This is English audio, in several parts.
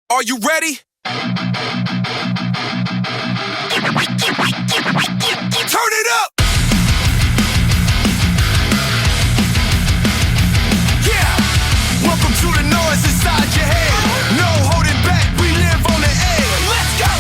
Are you ready? Turn it up! Yeah! Welcome to the noise inside your head. No holding back, we live on the edge. Let's go!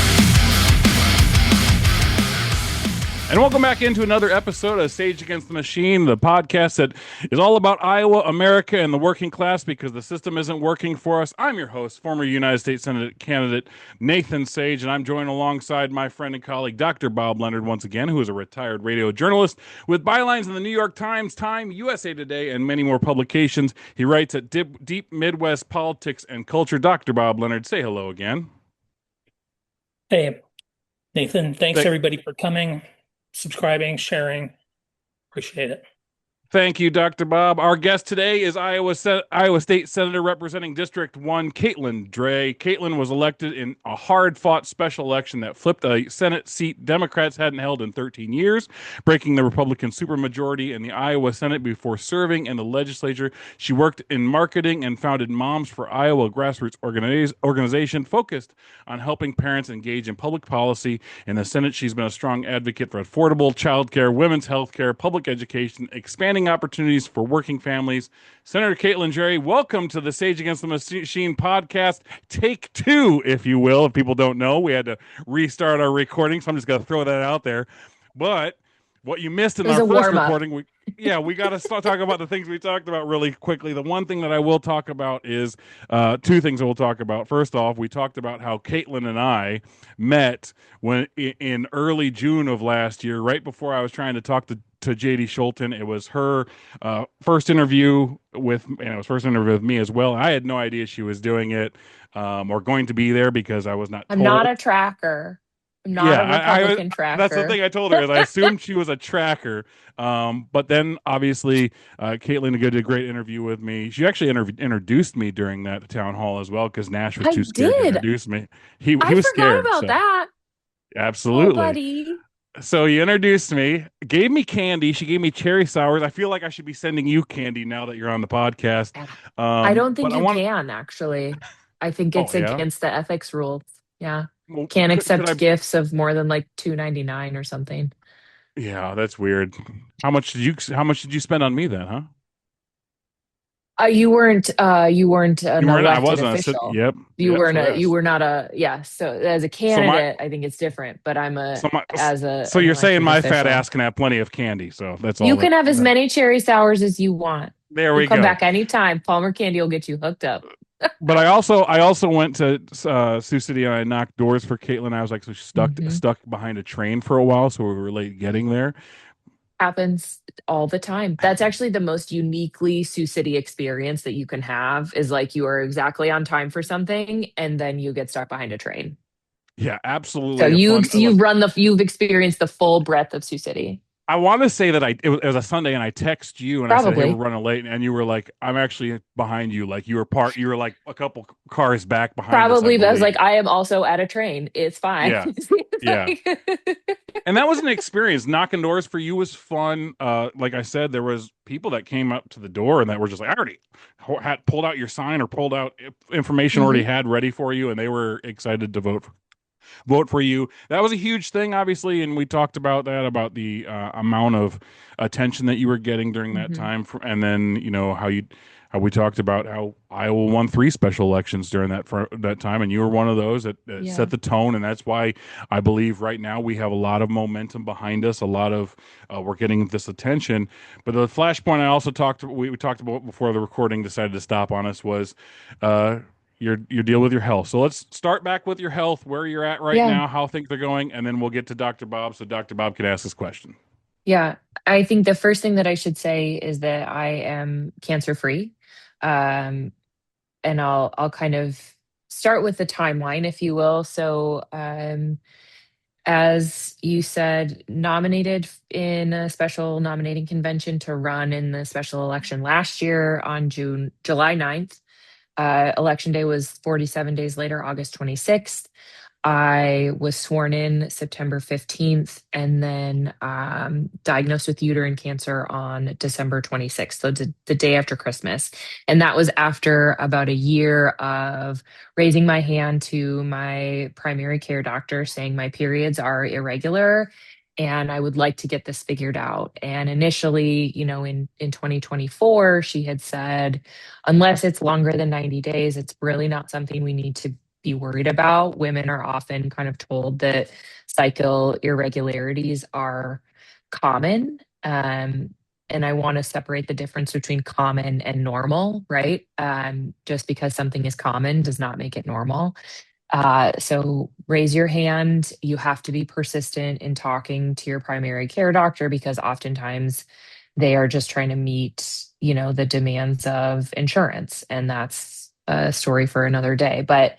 And welcome back into another episode of Sage Against the Machine, the podcast that is all about Iowa, America, and the working class because the system isn't working for us. I'm your host, former United States Senate candidate Nathan Sage, and I'm joined alongside my friend and colleague, Dr. Bob Leonard, once again, who is a retired radio journalist with bylines in the New York Times, Time, USA Today, and many more publications. He writes at Deep Midwest Politics and Culture. Dr. Bob Leonard, say hello again. Hey, Nathan, thanks everybody for coming, subscribing, sharing. Appreciate it. Thank you, Dr. Bob. Our guest today is Iowa State Senator representing District 1, Catelin Drey. Catelin was elected in a hard-fought special election that flipped a Senate seat Democrats hadn't held in 13 years, breaking the Republican supermajority in the Iowa Senate before serving in the legislature. She worked in marketing and founded Moms for Iowa, a grassroots organization focused on helping parents engage in public policy. In the Senate, she's been a strong advocate for affordable childcare, women's health care, public education, expanding opportunities for working families. Senator Catelin Drey, welcome to the Sage Against the Machine podcast. Take two, if you will. If people don't know, we had to restart our recording, so I'm just going to throw that out there. But what you missed in our first recording, we got to talk about the things we talked about really quickly. The one thing that I will talk about is two things that we'll talk about. First off, we talked about how Catelin and I met when in early June of last year, right before I was trying to talk to J.D. Schulten. It was her first interview with me as well. I had no idea she was doing it or going to be there because I was not told. I'm not a tracker. I'm not a Republican tracker. That's the thing I told her is I assumed she was a tracker. But then obviously Catelin did a great interview with me. She actually introduced me during that town hall as well because Nash was too scared to introduce me. He was scared. I forgot about that. Absolutely. Oh, buddy. So he introduced me, gave me candy. She gave me cherry sours. I feel like I should be sending you candy now that you're on the podcast. I don't think you can, actually. I think it's against the ethics rules. Yeah. Well, can't accept gifts of more than like $2.99 or something. Yeah, that's weird. How much did you spend on me then, huh? You weren't an elected official. You were not a So as a candidate, I think it's different. But I'm So you're saying my fat ass can have plenty of candy. So that's all. You can have as many cherry sours as you want. There we go. Come back anytime. Palmer Candy will get you hooked up. But I also went to Sioux City and I knocked doors for Catelin. I was like stuck behind a train for a while, so we were late getting there. Happens all the time. That's actually the most uniquely Sioux City experience that you can have is like you are exactly on time for something and then you get stuck behind a train. Yeah, absolutely. So you've experienced the full breadth of Sioux City. I want to say that it was a Sunday and I text you and Probably. I said, hey, we're running late. And you were like, I'm actually behind you. Like you were like a couple cars back behind Probably, us, but I was like, I am also at a train. It's fine. Yeah. And that was an experience. Knocking doors for you was fun. Like I said, there was people that came up to the door and that were just like, I already had pulled out your sign or pulled out information already had ready for you. And they were excited to vote for you. That was a huge thing, obviously, and we talked about that, about the amount of attention that you were getting during that time, and then how we talked about how Iowa won 3 special elections during that time, and you were one of those that set the tone, and that's why I believe right now we have a lot of momentum behind us. A lot of we're getting this attention. But the flashpoint I also we talked about before the recording decided to stop on us was your deal with your health. So let's start back with your health, where you're at right now, how things are going, and then we'll get to Dr. Bob so Dr. Bob can ask his question. Yeah, I think the first thing that I should say is that I am cancer-free. And I'll kind of start with the timeline, if you will. So as you said, nominated in a special nominating convention to run in the special election last year on July 9th. Election day was 47 days later, August 26th. I was sworn in September 15th and then diagnosed with uterine cancer on December 26th, so the day after Christmas. And that was after about a year of raising my hand to my primary care doctor saying my periods are irregular and I would like to get this figured out. And initially, in 2024, she had said, unless it's longer than 90 days, it's really not something we need to be worried about. Women are often kind of told that cycle irregularities are common. And I want to separate the difference between common and normal, right? Just because something is common does not make it normal. So raise your hand. You have to be persistent in talking to your primary care doctor because oftentimes they are just trying to meet, the demands of insurance. And that's a story for another day. But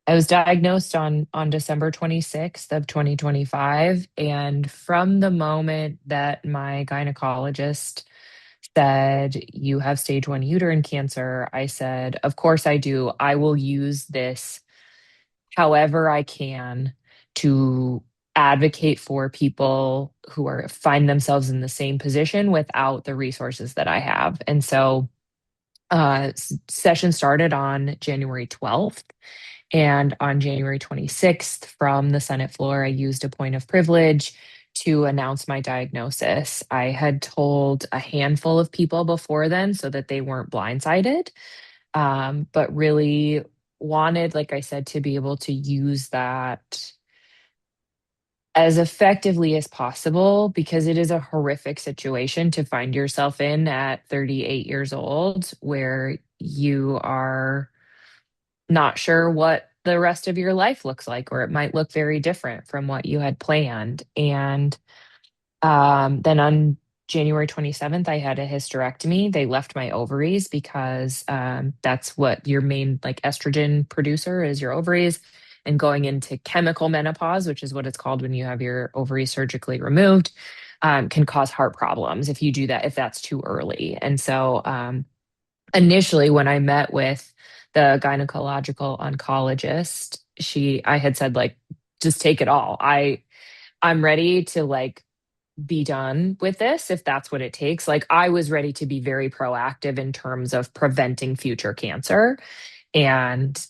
I was diagnosed on December 26th of 2025. And from the moment that my gynecologist said, you have stage 1 uterine cancer, I said, of course I do. I will use this however I can to advocate for people who find themselves in the same position without the resources that I have. And so session started on January 12th. And on January 26th, from the Senate floor, I used a point of privilege to announce my diagnosis. I had told a handful of people before then so that they weren't blindsided, but really wanted, like I said, to be able to use that as effectively as possible because it is a horrific situation to find yourself in at 38 years old where you are not sure what the rest of your life looks like, or it might look very different from what you had planned. And then on January 27th, I had a hysterectomy. They left my ovaries because that's what your main like estrogen producer is, your ovaries. And going into chemical menopause, which is what it's called when you have your ovaries surgically removed, can cause heart problems if you do that, if that's too early. And so initially when I met with the gynecological oncologist, I had said like, just take it all. I'm ready to like be done with this if that's what it takes. Like I was ready to be very proactive in terms of preventing future cancer. And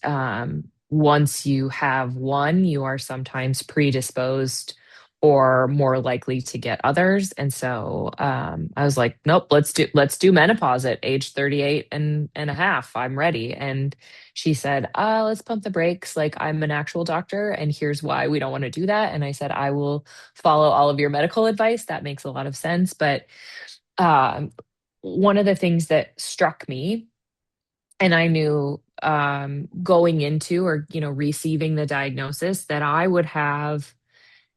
once you have one, you are sometimes predisposed or more likely to get others. And so I was like, nope, let's do menopause at age 38 and a half. I'm ready. And she said, let's pump the brakes. Like I'm an actual doctor and here's why we don't want to do that. And I said, I will follow all of your medical advice. That makes a lot of sense. But um, one of the things that struck me, and I knew going into or receiving the diagnosis that I would have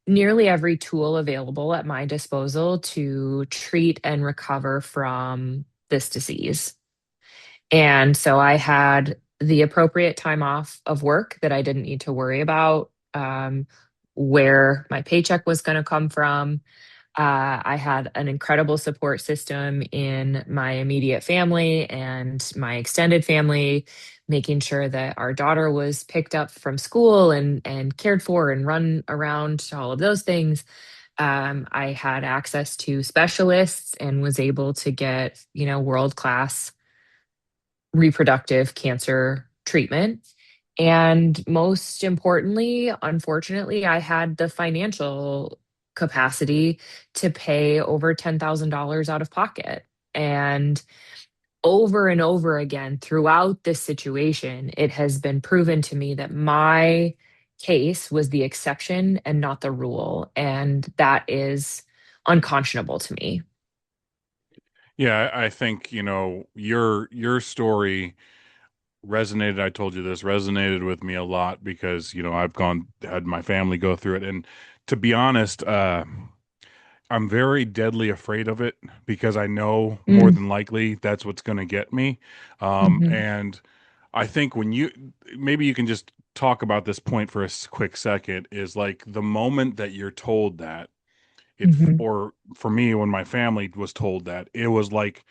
nearly every tool available at my disposal to treat and recover from this disease. And so I had the appropriate time off of work that I didn't need to worry about where my paycheck was going to come from. I had an incredible support system in my immediate family and my extended family, making sure that our daughter was picked up from school and cared for and run around to all of those things. I had access to specialists and was able to get, world class reproductive cancer treatment. And most importantly, unfortunately, I had the financial capacity to pay over $10,000 out of pocket. And over again, throughout this situation, it has been proven to me that my case was the exception and not the rule. And that is unconscionable to me. Yeah, I think, your story resonated. I told you this resonated with me a lot because, I've had my family go through it. And to be honest, I'm very deadly afraid of it because I know more Mm, than likely that's what's going to get me. mhm, And I think maybe you can just talk about this point for a quick second is like the moment that you're told that mhm, or for me, when my family was told that, it was like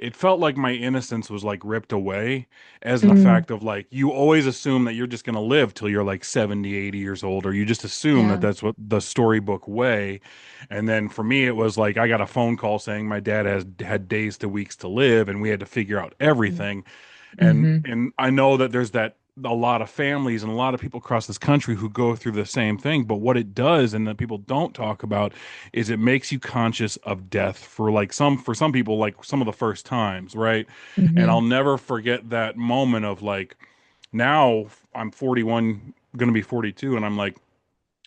it felt like my innocence was like ripped away, as in the Mm, fact of like you always assume that you're just going to live till you're like 70, 80 years old, or you just assume that yeah. that's what the storybook way. And then for me it was like I got a phone call saying my dad has had days to weeks to live, and we had to figure out everything. Mm-hmm. And I know that there's that a lot of families and a lot of people across this country who go through the same thing. But what it does, and that people don't talk about, is it makes you conscious of death for like for some people, like some of the first times, right? And Mm-hmm. I'll never forget that moment of like, now I'm 41, gonna be 42, and I'm like,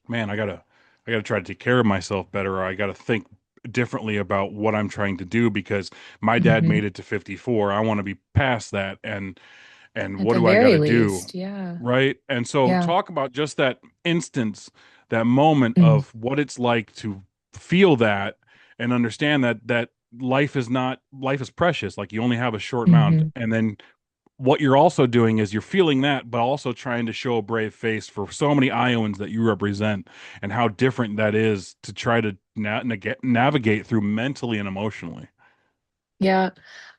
man, I gotta try to take care of myself better, or I gotta think differently about what I'm trying to do, because my dad Mm-hmm. made it to 54. I want to be past that, and At what the do I got very to do? least, yeah. Right. And so Yeah. talk about just that instance, that moment Mm, of what it's like to feel that and understand that life is precious. Like you only have a short amount. mm-hmm. And then what you're also doing is you're feeling that, but also trying to show a brave face for so many Iowans that you represent, and how different that is to try to navigate through mentally and emotionally. Yeah,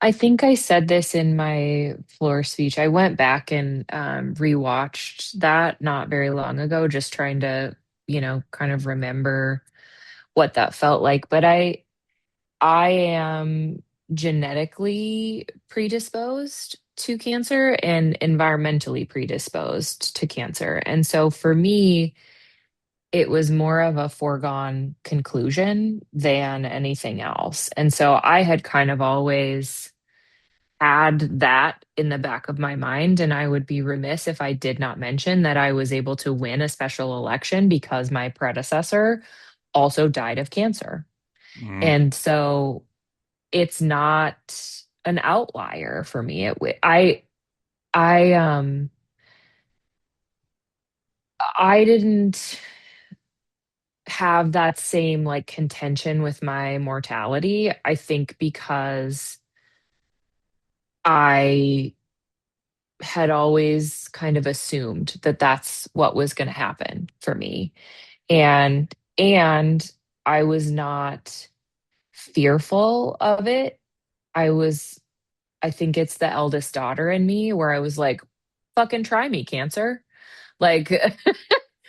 I think I said this in my floor speech. I went back and rewatched that not very long ago, just trying to, kind of remember what that felt like. But I am genetically predisposed to cancer and environmentally predisposed to cancer. And so for me, it was more of a foregone conclusion than anything else. And so I had kind of always had that in the back of my mind. And I would be remiss if I did not mention that I was able to win a special election because my predecessor also died of cancer. Mm, And so it's not an outlier for me. I I didn't have that same like contention with my mortality. I think because I had always kind of assumed that that's what was going to happen for me. And I was not fearful of it. I was I think it's the eldest daughter in me where I was like, fucking try me, cancer. Like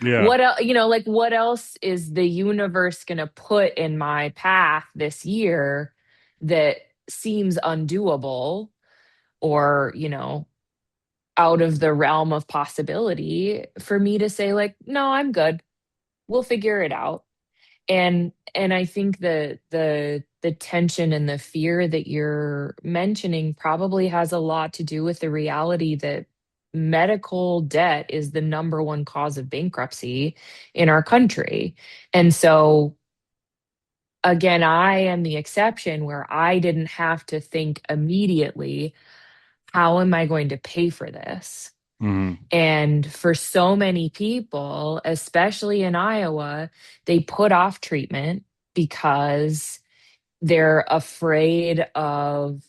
yeah. what else, like what else is the universe going to put in my path this year that seems undoable or, out of the realm of possibility for me to say like, no, I'm good. We'll figure it out. And I think the tension and the fear that you're mentioning probably has a lot to do with the reality that medical debt is the number one cause of bankruptcy in our country. And so again, I am the exception where I didn't have to think immediately, how am I going to pay for this? Mm, And for so many people, especially in Iowa, they put off treatment because they're afraid of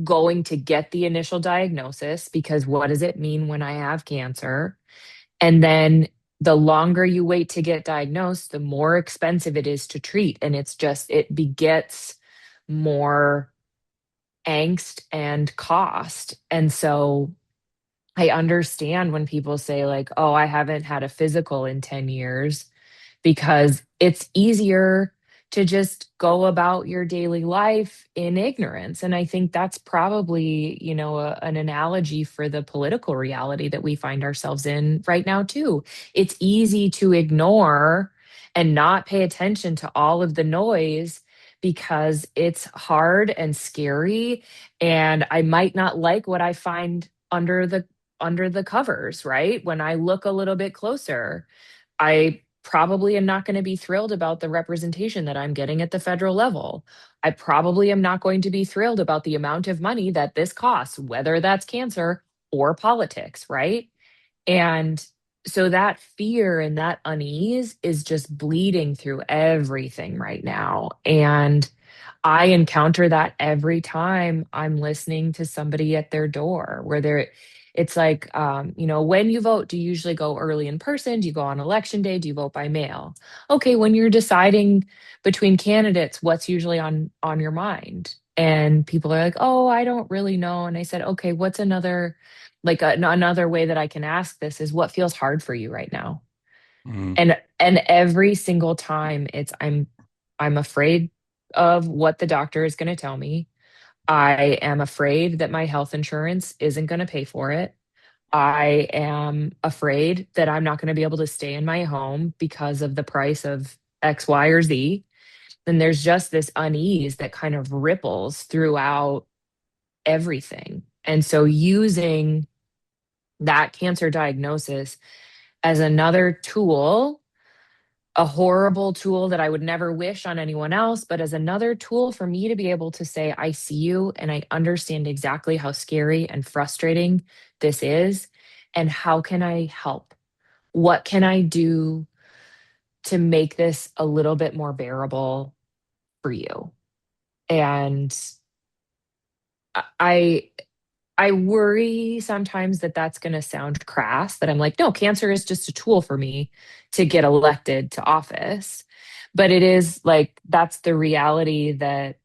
going to get the initial diagnosis. Because what does it mean when I have cancer? And then the longer you wait to get diagnosed, the more expensive it is to treat. And it begets more angst and cost. And so I understand when people say, like, oh, I haven't had a physical in 10 years, because it's easier to just go about your daily life in ignorance. And I think that's probably, an analogy for the political reality that we find ourselves in right now, too. It's easy to ignore and not pay attention to all of the noise because it's hard and scary. And I might not like what I find under the covers, right? When I look a little bit closer, I probably am not going to be thrilled about the representation that I'm getting at the federal level. I probably am not going to be thrilled about the amount of money that this costs, whether that's cancer or politics, right? And so that fear and that unease is just bleeding through everything right now. And I encounter that every time I'm listening to somebody at their door where it's like, when you vote, do you usually go early in person? Do you go on election day? Do you vote by mail? Okay, when you're deciding between candidates, what's usually on your mind? And people are like, "Oh, I don't really know." And I said, "Okay, what's another another way that I can ask this is what feels hard for you right now?" Mhm. And every single time it's I'm afraid of what the doctor is going to tell me. I am afraid that my health insurance isn't going to pay for it. I am afraid that I'm not going to be able to stay in my home because of the price of X, Y, or Z. And there's just this unease that kind of ripples throughout everything. And so using that cancer diagnosis as another tool, a horrible tool that I would never wish on anyone else, but as another tool for me to be able to say, I see you and I understand exactly how scary and frustrating this is. And how can I help? What can I do to make this a little bit more bearable for you? And I I worry sometimes that that's going to sound crass, that I'm like, no, cancer is just a tool for me to get elected to office. But it is like, that's the reality that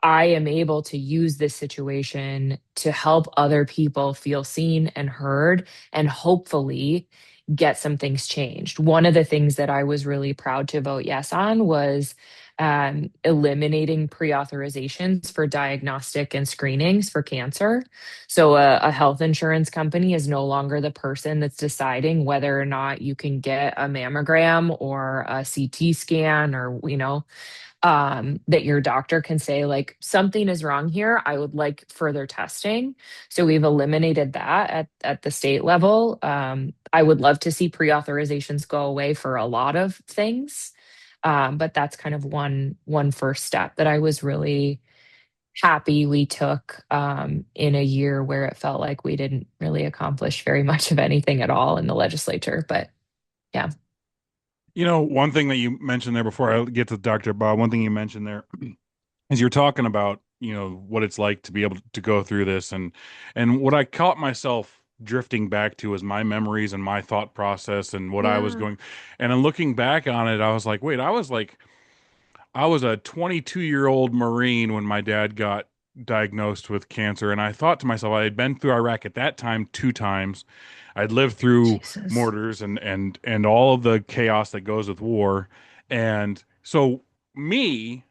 I am able to use this situation to help other people feel seen and heard and hopefully get some things changed. One of the things that I was really proud to vote yes on was eliminating pre authorizations for diagnostic and screenings for cancer. So, a health insurance company is no longer the person that's deciding whether or not you can get a mammogram or a CT scan or, that your doctor can say like something is wrong here, I would like further testing. So we've eliminated that at the state level. I would love to see pre-authorizations go away for a lot of things. But that's kind of one first step that I was really happy we took in a year where it felt like we didn't really accomplish very much of anything at all in the legislature. But yeah. One thing that you mentioned there before I get to Dr. Bob, one thing you mentioned there is you're talking about, what it's like to be able to go through this, and what I caught myself drifting back to was my memories and my thought process and what I was Yeah. going, and then looking back on it, I was like, wait, I was a 22-year-old Marine when my dad got diagnosed with cancer. And I thought to myself, I had been through Iraq at that time 2 times. I'd lived through Jesus. mortars and all of the chaos that goes with war. And so me,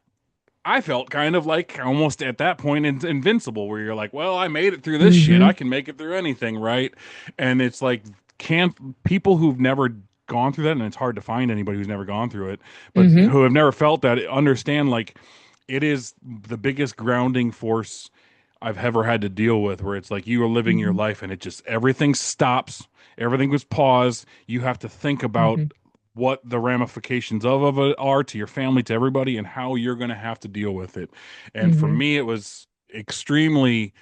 I felt kind of like almost at that point invincible, where you're like, well, I made it through this shit. I Mm-hmm. can make it through anything, right? And it's like, can't people who've never gone through that, and it's hard to find anybody who's never gone through it, but Mm-hmm. who have never felt that, understand like it is the biggest grounding force I've ever had to deal with, where it's like you are living your Mm-hmm. life and it just everything stops, everything was paused. You have to think about Mm-hmm. what the ramifications of it are to your family, to everybody, and how you're going to have to deal with it. And for Mm-hmm. me, it was extremely,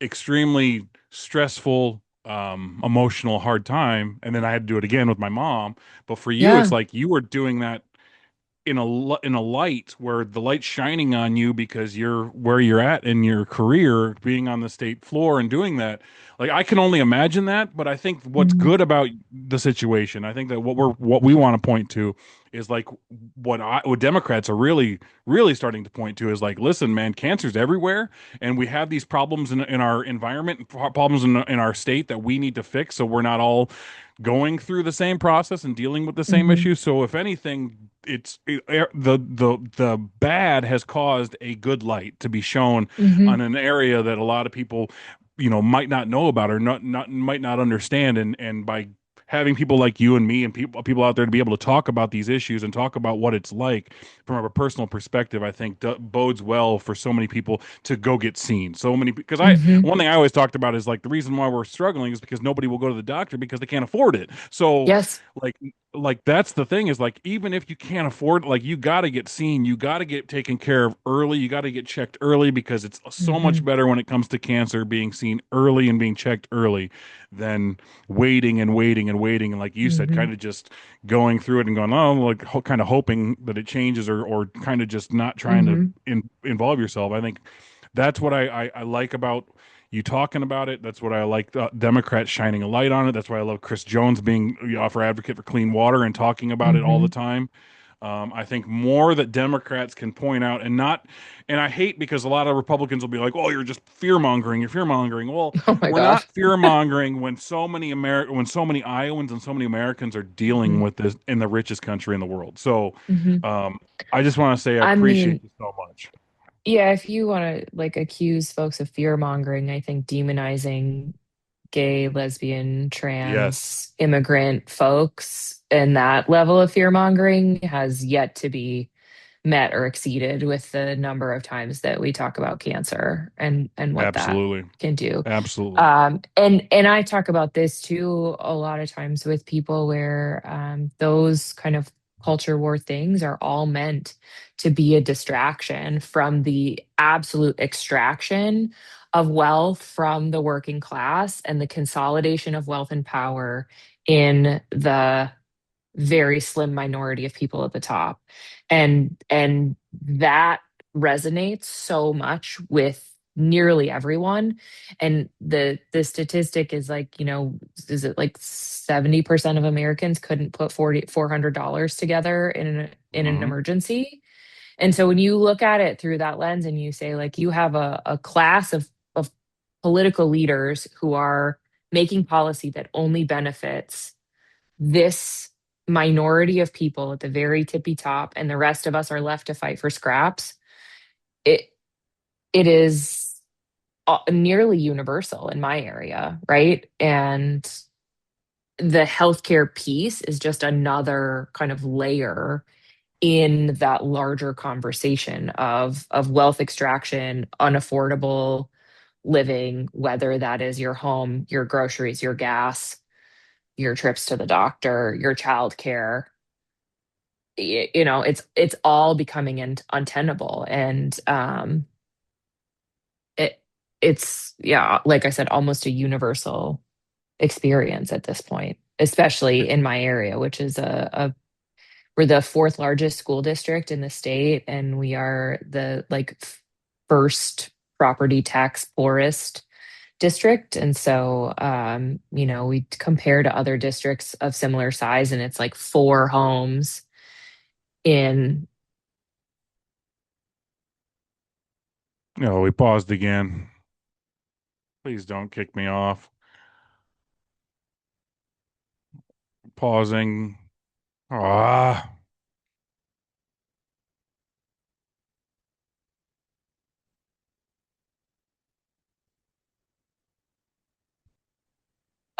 extremely stressful, emotional, hard time. And then I had to do it again with my mom. But for you, it's Yeah. like you were doing that in a light where the light's shining on you because you're where you're at in your career, being on the state floor and doing that. Like I can only imagine that, but I think what's Mhm. good about the situation, I think that what we want to point to is like what Democrats are really starting to point to is like, listen, man, cancer's everywhere, and we have these problems in our environment, problems in our state that we need to fix, so we're not all going through the same process and dealing with the same Mhm. issues. So if anything, the bad has caused a good light to be shown Mhm. on an area that a lot of people, might not know about or not might not understand. And by having people like you and me and people out there to be able to talk about these issues and talk about what it's like from a personal perspective, I think bodes well for so many people to go get seen. So many, because I Mhm. one thing I always talked about is like the reason why we're struggling is because nobody will go to the doctor because they can't afford it. So Yes. like that's the thing, is like, even if you can't afford, like, you got to get seen, you got to get taken care of early, you got to get checked early, because it's so much Mhm. better when it comes to cancer being seen early and being checked early than waiting and waiting and waiting, and like you said, Mhm. kind of just going through it and going, oh, like kind of hoping that it changes, or kind of just not trying to Mhm. involve yourself. I think that's what I like about you talking about it. That's what I like, Democrats shining a light on it. That's why I love Chris Jones being, for advocate for clean water and talking about it all the Mhm. time. I think more that Democrats can point out and not, and I hate because a lot of Republicans will be like, "Oh, you're just fear mongering. You're fear mongering." Well, Oh my we're gosh. not fear mongering when so many Iowans and so many Americans are dealing Mhm. with this in the richest country in the world. So, Mhm. um, I just want to say I I appreciate mean, you so much. yeah, if you want to like accuse folks of fear mongering, I think demonizing gay, lesbian, Yes, trans, immigrant folks and that level of fear mongering has yet to be met or exceeded with the number of times that we talk about cancer and what that absolutely, can do. absolutely. And I talk about this too a lot of times with people where those kind of culture war things are all meant to be a distraction from the absolute extraction of wealth from the working class and the consolidation of wealth and power in the very slim minority of people at the top. And that resonates so much with nearly everyone. And the statistic is like, is it like 70% of Americans couldn't put $400 together in an Hmm. emergency. And so when you look at it through that lens and you say like you have a class of political leaders who are making policy that only benefits this minority of people at the very tippy top and the rest of us are left to fight for scraps, it it is nearly universal in my area, right? And the healthcare piece is just another kind of layer in that larger conversation of wealth extraction, unaffordable living, whether that is your home, your groceries, your gas, your trips to the doctor, your childcare. It's all becoming untenable. And it it's, yeah, like I said, almost a universal experience at this point, especially in my area, which is a we're the fourth largest school district in the state, and we are the like first property tax poorest district. And so we compare to other districts of similar size, and it's like four homes in. No, we paused again. Please don't kick me off. Pausing. Ah.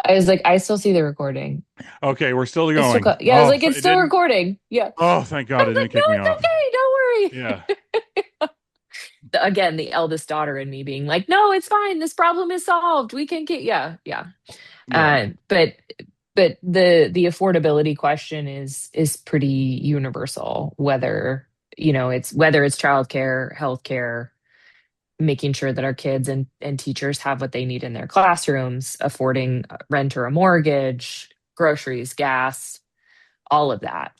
I was like, I still see the recording. Okay, we're still It's still, going. yeah, I was like, it's It still didn't. recording. Yeah. Oh, thank I God it was like, didn't no, kick me it's off. okay. Don't Yeah. worry. Again, the eldest daughter in me being like, no, it's fine. This problem is solved. We can get, yeah, yeah. Yeah. But the affordability question is pretty universal, whether it's childcare, healthcare, making sure that our kids and teachers have what they need in their classrooms, affording rent or a mortgage, groceries, gas, all of that.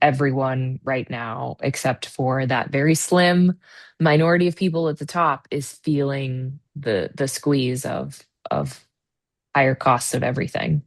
Everyone right now, except for that very slim minority of people at the top, is feeling the squeeze of higher costs of everything.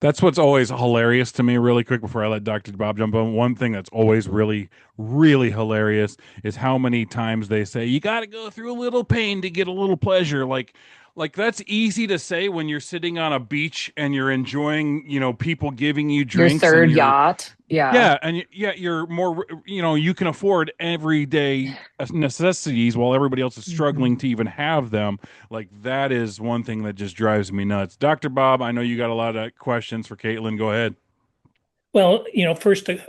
That's what's always hilarious to me, really quick before I let Dr. Bob jump on. One thing that's always really, really hilarious is how many times they say, you got to go through a little pain to get a little pleasure. Like that's easy to say when you're sitting on a beach and you're enjoying, people giving you Your drinks and third yacht, yeah. yeah, and yeah, you're more, you can afford everyday necessities while everybody else is Mhm. struggling to even have them. Like that is one thing that just drives me nuts. Dr. Bob, I know you got a lot of questions for Caitlin. Go ahead. Well, first, a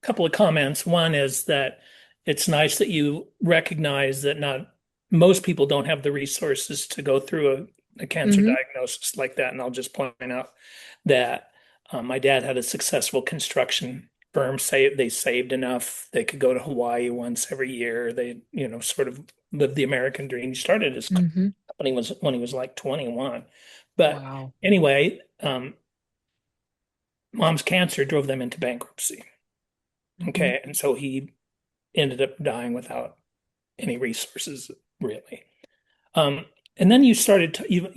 couple of comments. One is that it's nice that you recognize that not most people don't have the resources to go through a cancer Mhm. diagnosis like that. And I'll just point out that my dad had a successful construction firm. They saved enough they could go to Hawaii once every year. They, sort of lived the American dream. He started his Mhm. company was when he was like 21. But Wow. anyway, mom's cancer drove them into bankruptcy. Mhm. Okay. And so he ended up dying without any resources, really. Um, and then you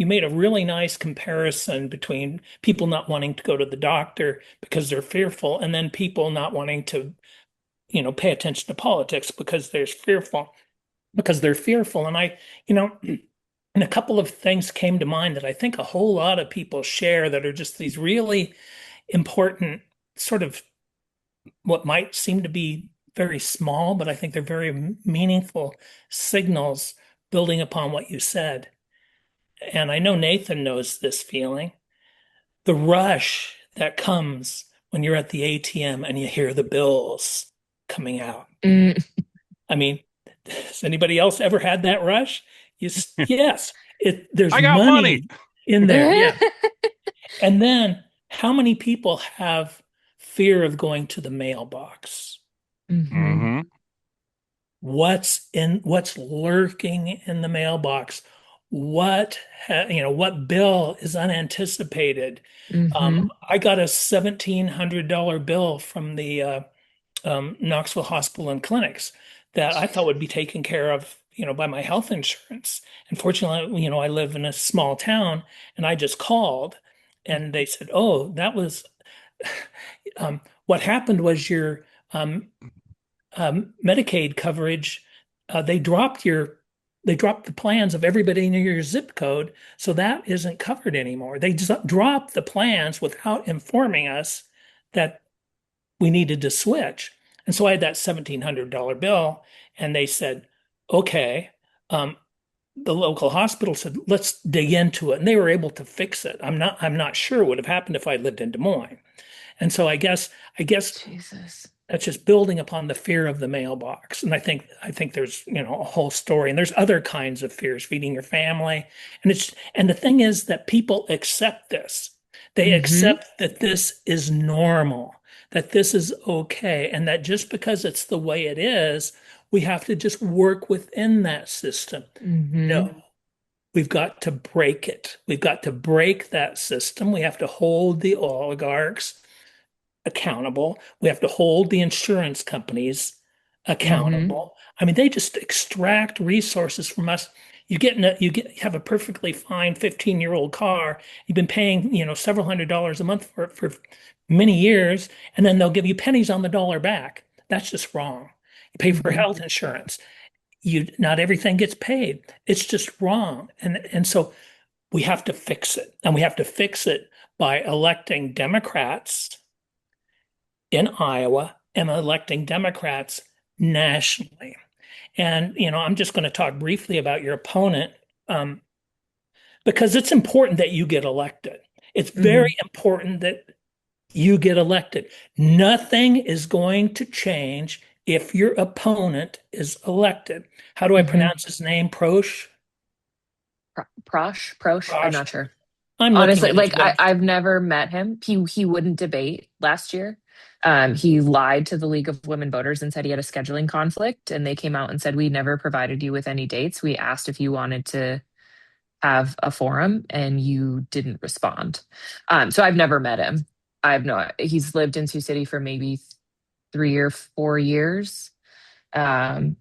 made a really nice comparison between people not wanting to go to the doctor because they're fearful, and then people not wanting to pay attention to politics because they're fearful. And and a couple of things came to mind that I think a whole lot of people share that are just these really important sort of what might seem to be very small, but I think they're very meaningful signals building upon what you said. And I know Nathan knows this feeling. The rush that comes when you're at the ATM and you hear the bills coming out. Mm, I mean, has anybody else ever had that rush? Yes, there's I got money. money in there. Yeah. And then how many people have fear of going to the mailbox? mhm, Mm-hmm. What's lurking in the mailbox? What bill is unanticipated? mhm. I got a $1,700 bill from the Knoxville Hospital and Clinics that I thought would be taken care of, by my health insurance. Unfortunately, I live in a small town, and I just called, and they said, "Oh, that was what happened was your Medicaid coverage. They dropped the plans of everybody in your zip code, so that isn't covered anymore. They just dropped the plans without informing us that we needed to switch." And so I had that $1,700 bill, and they said, "Okay." The local hospital said, "Let's dig into it," and they were able to fix it. I'm not sure what would have happened if I lived in Des Moines. And so I guess Jesus. that's just building upon the fear of the mailbox. And I think there's a whole story, and there's other kinds of fears, feeding your family. And the thing is that people accept this. They Mhm, accept that this is normal, that this is okay, and that just because it's the way it is, we have to just work within that system. mhm, No, we've got to break it. We've got to break that system. We have to hold the oligarchs accountable. We have to hold the insurance companies mhm, accountable. I mean, they just extract resources from us. You have a perfectly fine 15-year-old car. You've been paying, several $100s a month for many years, and then they'll give you pennies on the dollar back. That's just wrong. You pay for mhm, health insurance. Not everything gets paid. It's just wrong. And so we have to fix it. And we have to fix it by electing Democrats in Iowa and electing Democrats nationally. And, I'm just going to talk briefly about your opponent, because it's important that you get elected. It's mhm, very important that you get elected. Nothing is going to change if your opponent is elected. How do I mhm. pronounce his name? Prosh? Prosh. I'm Prosh. not sure. I'm looking Honestly, at his like website. I've never met him. He wouldn't debate last year. He lied to the League of Women Voters and said he had a scheduling conflict, and they came out and said we never provided you with any dates. We asked if you wanted to have a forum, and you didn't respond. So I've never met him. I've no. He's lived in Sioux City for maybe 3 or 4 years. Um,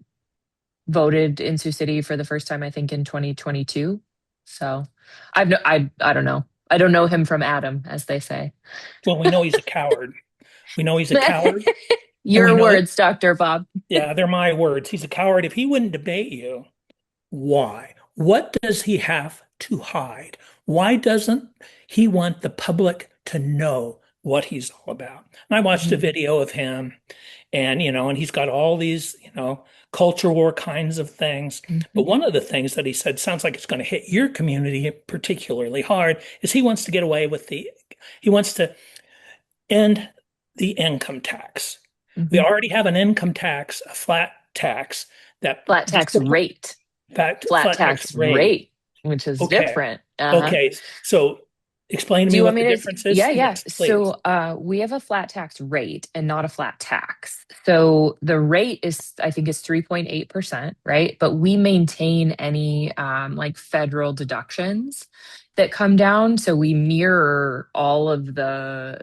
Voted in Sioux City for the first time, I think, in 2022. So I don't know. I don't know him from Adam, as they say. Well, we know he's a coward. We know he's a coward, and we Your know, words, Dr. Bob. yeah, they're my words. He's a coward. If he wouldn't debate you, why? What does he have to hide? Why doesn't he want the public to know what he's all about? And I watched a Mhm, video of him, and he's got all these, culture war kinds of things. But mhm, one of the things that he said sounds like it's going to hit your community particularly hard is he wants to end the income tax. We mhm. already have an income tax, a flat tax that Flat tax disproportionately rate. Flat flat tax tax rate. rate, which is Okay. different. Uh-huh. Okay. So explain to Do me you want what me the to? difference Yeah, is. yeah. Yes, please. So we have a flat tax rate and not a flat tax. So the rate is, I think, is 3.8%, right? But we maintain any like federal deductions that come down. So we mirror all of the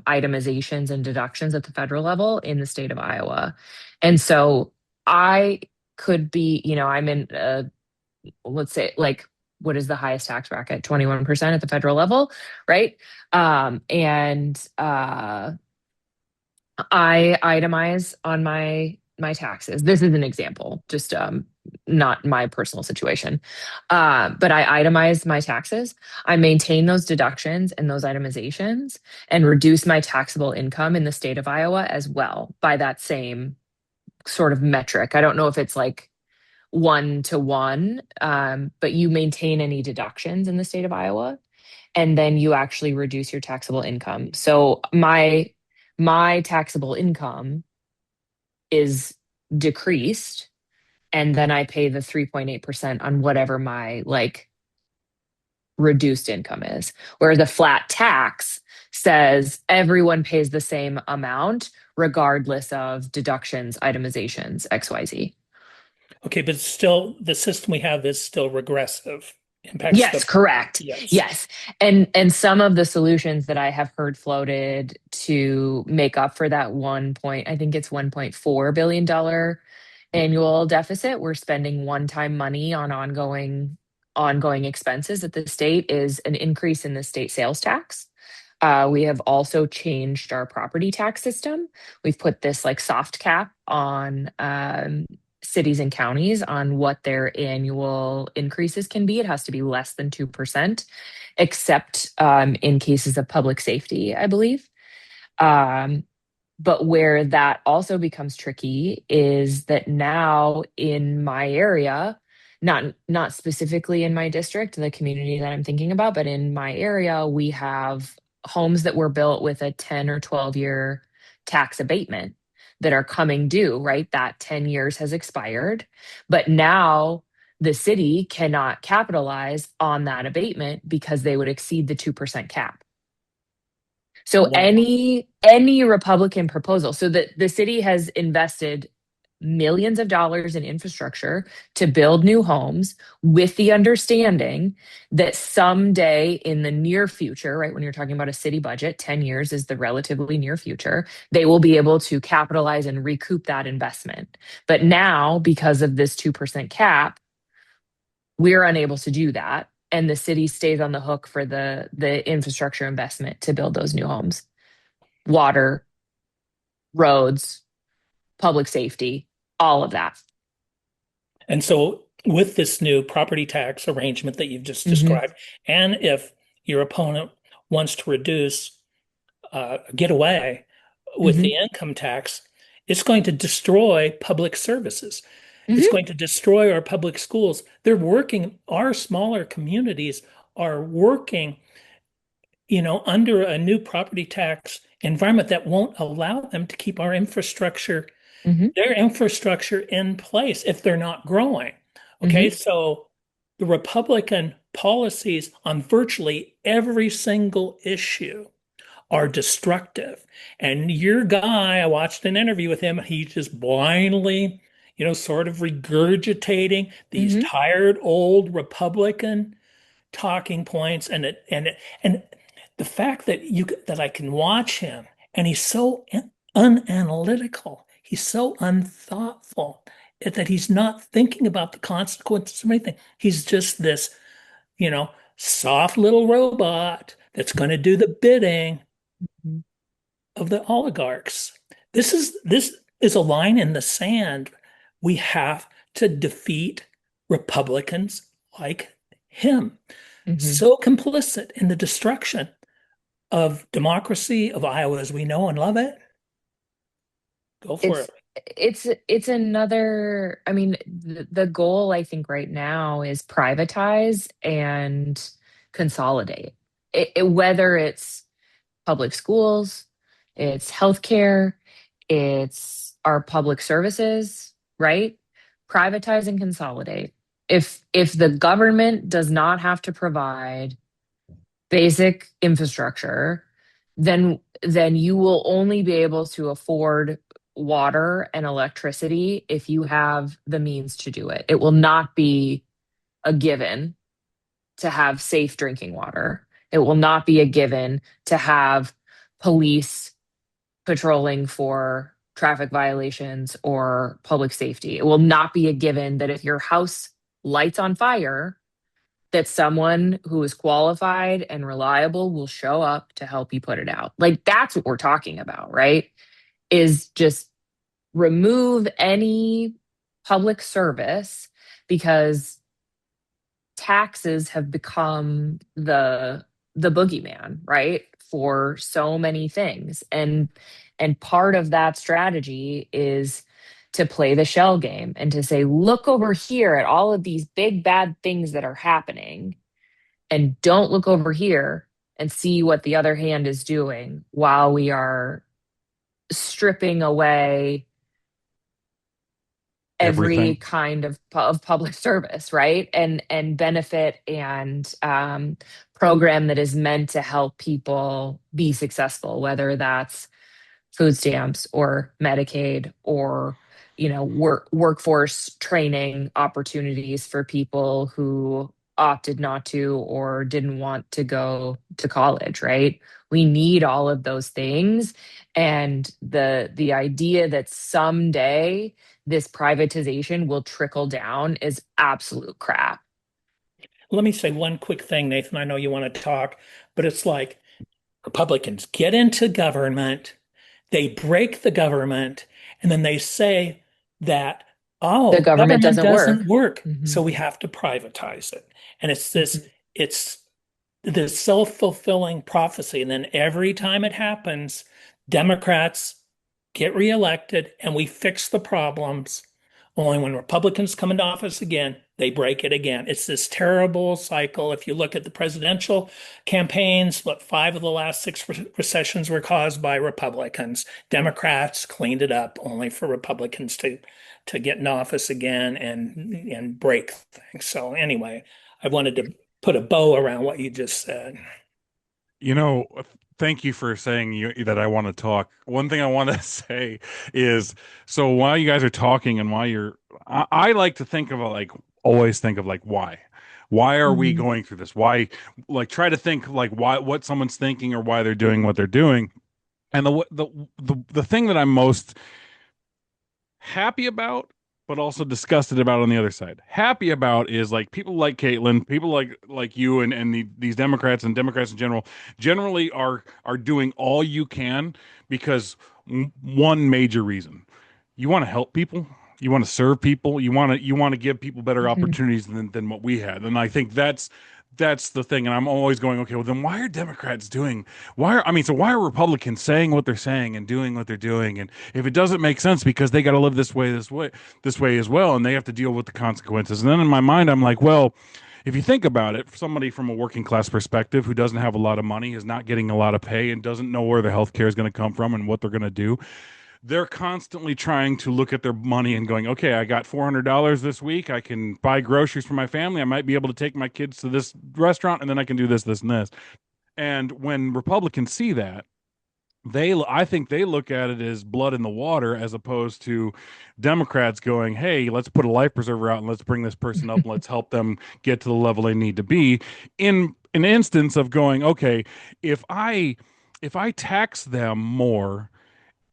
itemizations and deductions at the federal level in the state of Iowa. And so I could be, I'm in let's say, like, what is the highest tax bracket? 21% at the federal level, right? And I itemize on my taxes. This is an example, just not my personal situation. But I itemize my taxes. I maintain those deductions and those itemizations and reduce my taxable income in the state of Iowa as well by that same sort of metric. I don't know if it's like one to one, but you maintain any deductions in the state of Iowa, and then you actually reduce your taxable income. So my taxable income is decreased, and then I pay the 3.8% on whatever my like reduced income is. Whereas a flat tax says everyone pays the same amount regardless of deductions, itemizations, XYZ. Okay, but still, the system we have is still regressive. Impacts Yes, the correct. yes. Yes. And some of the solutions that I have heard floated to make up for that I think it's $1.4 billion annual deficit, we're spending one-time money on ongoing expenses at the state, is an increase in the state sales tax. We have also changed our property tax system. We've put this like soft cap on cities and counties on what their annual increases can be. It has to be less than 2%, except in cases of public safety, I believe. Um, but where that also becomes tricky is that now in my area, not specifically in my district, the community that I'm thinking about, but in my area, we have homes that were built with a 10 or 12-year tax abatement that are coming due, right? That 10 years has expired, but now the city cannot capitalize on that abatement because they would exceed the 2% cap. So Wow. any Republican proposal, so that the city has invested millions of dollars in infrastructure to build new homes with the understanding that someday in the near future, right, when you're talking about a city budget, 10 years is the relatively near future, they will be able to capitalize and recoup that investment. But now, because of this 2% cap, we're unable to do that, and the city stays on the hook for the infrastructure investment to build those new homes. Water, roads, public safety, all of that. And so, with this new property tax arrangement that you've just Mm-hmm. described, and if your opponent wants to get away with Mm-hmm. the income tax, it's going to destroy public services. It's Mm-hmm. going to destroy our public schools. Our smaller communities are working, under a new property tax environment that won't allow them to keep Mm-hmm. their infrastructure in place if they're not growing. Okay, Mm-hmm. so the Republican policies on virtually every single issue are destructive. And your guy, I watched an interview with him, he's just blindly, sort of regurgitating these Mm-hmm. tired old Republican talking points, and the fact that I can watch him and he's so unanalytical, he's so unthoughtful that he's not thinking about the consequences of anything. He's just this, soft little robot that's going to do the bidding of the oligarchs. This is a line in the sand. We have to defeat Republicans like him, Mm-hmm. so complicit in the destruction of democracy, of Iowa as we know and love it. Go for It's it. it's another, I mean, the goal I think right now is privatize and consolidate. Whether it's public schools, it's healthcare, it's our public services, right? Privatize and consolidate. If the government does not have to provide basic infrastructure, then you will only be able to afford water and electricity if you have the means to do it. It will not be a given to have safe drinking water. It will not be a given to have police patrolling for traffic violations or public safety. It will not be a given that if your house lights on fire, that someone who is qualified and reliable will show up to help you put it out. Like that's what we're talking about, right? is just remove any public service, because taxes have become the boogeyman, right? For so many things. And part of that strategy is to play the shell game and to say, look over here at all of these big bad things that are happening, and don't look over here and see what the other hand is doing while we are stripping away every Everything. kind of public service, right? And benefit and program that is meant to help people be successful, whether that's food stamps or Medicaid or workforce training opportunities for people who opted not to or didn't want to go to college, right? We need all of those things. And the idea that someday this privatization will trickle down is absolute crap. Let me say one quick thing, Nathan. I know you want to talk, but it's like Republicans get into government, they break the government, and then they say that, The oh, government government doesn't doesn't work. work, Mhm, so we have to privatize it. And mhm, it's this self-fulfilling prophecy. And then every time it happens, Democrats get reelected and we fix the problems. Only when Republicans come into office again, they break it again. It's this terrible cycle. If you look at the presidential campaigns, what, five of the last six recessions were caused by Republicans. Democrats cleaned it up, only for Republicans to get in office again and break things. So anyway, I wanted to put a bow around what you just said. You know, thank you for saying that I want to talk. One thing I want to say is, so while you guys are talking and while I like to think of like, always think of like, why are we mhm, going through this? Why, like, try to think like what someone's thinking or why they're doing what they're doing. And the thing that I'm most happy about, but also disgusted about on the other side. Happy about is like people like Caitlin, people like you and these Democrats and Democrats in general generally are doing all you can because one major reason. You want to help people, you want to serve people, you want to give people better mhm, opportunities than what we had. And I think that's the thing. And I'm always going, okay, well then why are Democrats doing so why are Republicans saying what they're saying and doing what they're doing? And if it doesn't make sense because they got to live this way as well, and they have to deal with the consequences. And then in my mind, I'm like, well, if you think about it, somebody from a working class perspective who doesn't have a lot of money, is not getting a lot of pay, and doesn't know where the health care is going to come from and what they're going to do, they're constantly trying to look at their money and going, okay, I got $400 this week. I can buy groceries for my family. I might be able to take my kids to this restaurant, and then I can do this, this, and this. And when Republicans see that, I think they look at it as blood in the water, as opposed to Democrats going, hey, let's put a life preserver out and let's bring this person up and let's help them get to the level they need to be. In an instance of going, okay, if I tax them more,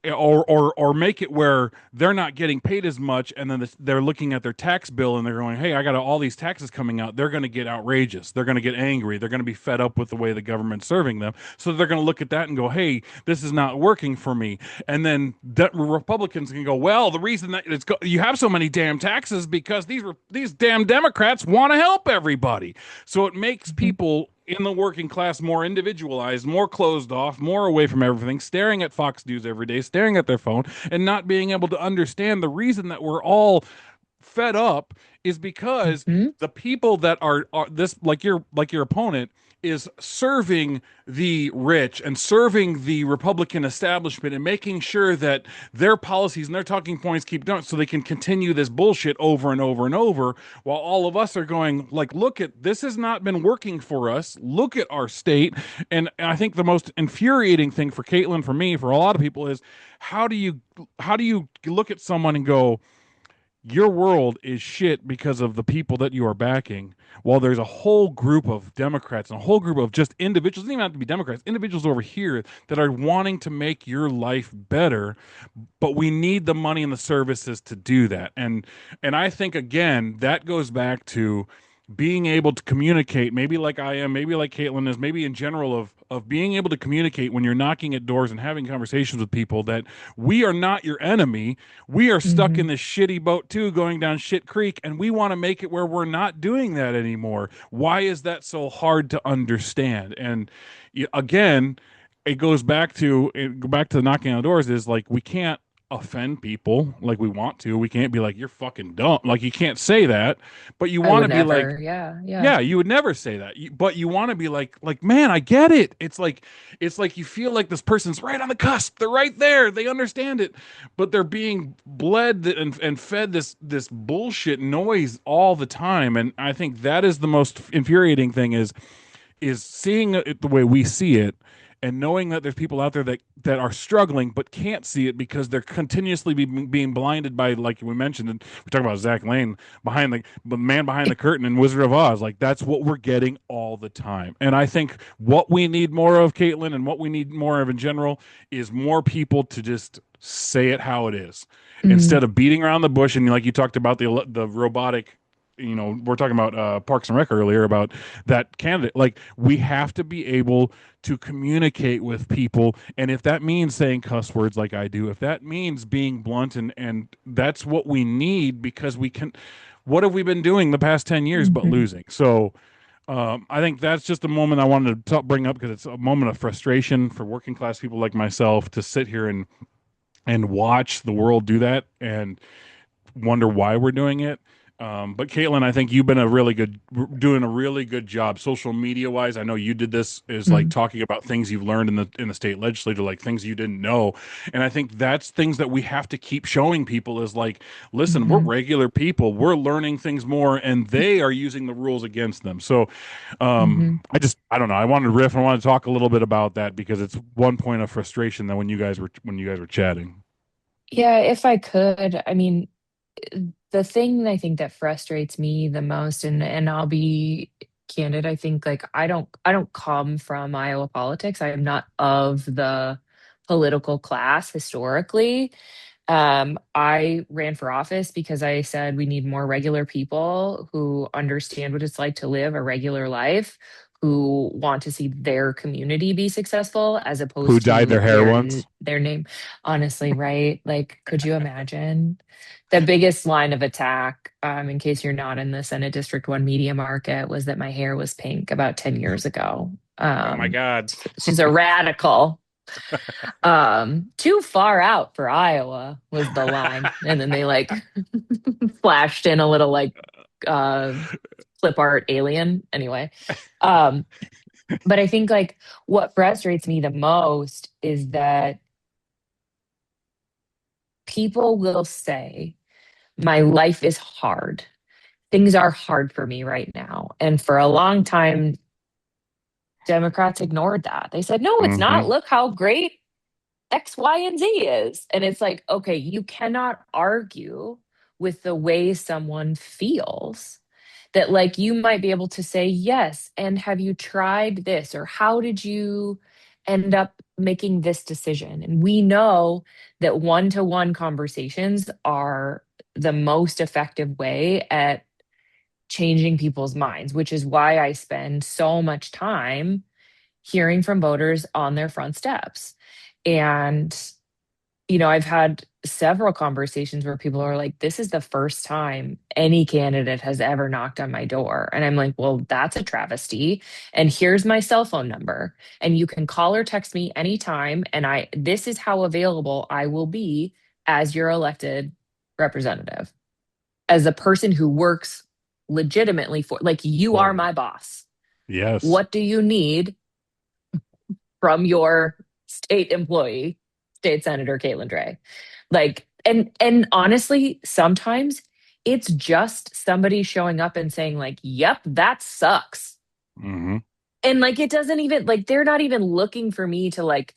or make it where they're not getting paid as much, and then they're looking at their tax bill and they're going, hey, I got all these taxes coming out, they're going to get outrageous, they're going to get angry, they're going to be fed up with the way the government's serving them, so they're going to look at that and go, hey, this is not working for me. And then Republicans can go, well, the reason that you have so many damn taxes because these damn Democrats want to help everybody. So it makes mhm, people in the working class more individualized, more closed off, more away from everything, staring at Fox News every day, staring at their phone, and not being able to understand the reason that we're all fed up is because mhm, the people that are this, like your opponent, is serving the rich and serving the Republican establishment and making sure that their policies and their talking points keep going so they can continue this bullshit over and over and over, while all of us are going like, look, at this has not been working for us, look at our state. And I think the most infuriating thing for Caitlin, for me, for a lot of people, is how do you look at someone and go, your world is shit because of the people that you are backing, while there's a whole group of Democrats and a whole group of just individuals, doesn't even have to be Democrats, individuals over here that are wanting to make your life better, but we need the money and the services to do that. And I think again that goes back to being able to communicate, maybe like I am, maybe like Caitlin is, maybe in general, of being able to communicate when you're knocking at doors and having conversations with people, that we are not your enemy. We are stuck in Mhm. this shitty boat too, going down shit creek, and we want to make it where we're not doing that anymore. Why is that so hard to understand? And again, it goes back to the knocking on doors, is like we can't offend people like we want to. We can't be like, you're fucking dumb. Like, you can't say that, but you I want would to be like, never. Yeah, yeah. yeah, you would never say that. But you want to be like, man, I get it. It's like you feel like this person's right on the cusp. They're right there. They understand it, but they're being bled and fed this bullshit noise all the time. And I think that is the most infuriating thing, is seeing it the way we see it, and knowing that there's people out there that are struggling but can't see it because they're continuously being blinded by, like we mentioned, and we talk about Zach Lane, behind the man behind the curtain in Wizard of Oz. Like, that's what we're getting all the time. And I think what we need more of, Caitlin, and what we need more of in general, is more people to just say it how it is, Mm, instead of beating around the bush. And like you talked about the robotic, we're talking about Parks and Rec earlier, about that candidate. Like, we have to be able to communicate with people, and if that means saying cuss words like I do, if that means being blunt, and that's what we need, because we can. What have we been doing the past 10 years but mhm, losing? So I think that's just a moment I wanted to bring up, because it's a moment of frustration for working class people like myself, to sit here and watch the world do that, and wonder why we're doing it. But Caitlin, I think you've been doing a really good job social media wise. I know you did this, is like mm, talking about things you've learned in the state legislature, like things you didn't know. And I think that's things that we have to keep showing people, is like, listen, we're mhm. regular people. We're learning things more, and they are using the rules against them. So Hmm. I don't know. I wanted to riff. I wanted to talk a little bit about that, because it's one point of frustration that when you guys were chatting. Yeah, if I could, I mean, the thing I think that frustrates me the most, and I'll be candid, I think like I don't come from Iowa politics. I am not of the political class historically. I ran for office because I said we need more regular people who understand what it's like to live a regular life, who want to see their community be successful as Who opposed dyed to their hair once? their name. Honestly, right? Like, could you imagine? The biggest line of attack, in case you're not in the Senate District 1 media market, was that my hair was pink about 10 years ago. Oh my God. She's a radical. Too far out for Iowa was the line. And then they like flashed in a little like uh clip art alien. Anyway. Um, but I think like what frustrates me the most is that people will say, my life is hard. Things are hard for me right now. And for a long time, Democrats ignored that. They said, no, it's not. Hmm. Look how great X, Y, and Z is. And it's like, okay, you cannot argue with the way someone feels. That, like, you might be able to say, yes, and have you tried this? Or how did you end up making this decision? And we know that one to one conversations are the most effective way at changing people's minds, which is why I spend so much time hearing from voters on their front steps. And I've had several conversations where people are like, this is the first time any candidate has ever knocked on my door. And I'm like, well, that's a travesty. And here's my cell phone number. And you can call or text me anytime. And this is how available I will be as your elected representative, as a person who works legitimately like, you are For my boss. yes. What do you need from your state employee, state senator Caitlin Drey? Like, and honestly, sometimes it's just somebody showing up and saying like, "Yep, that sucks." Hmm. And like, it doesn't even like, they're not even looking for me to like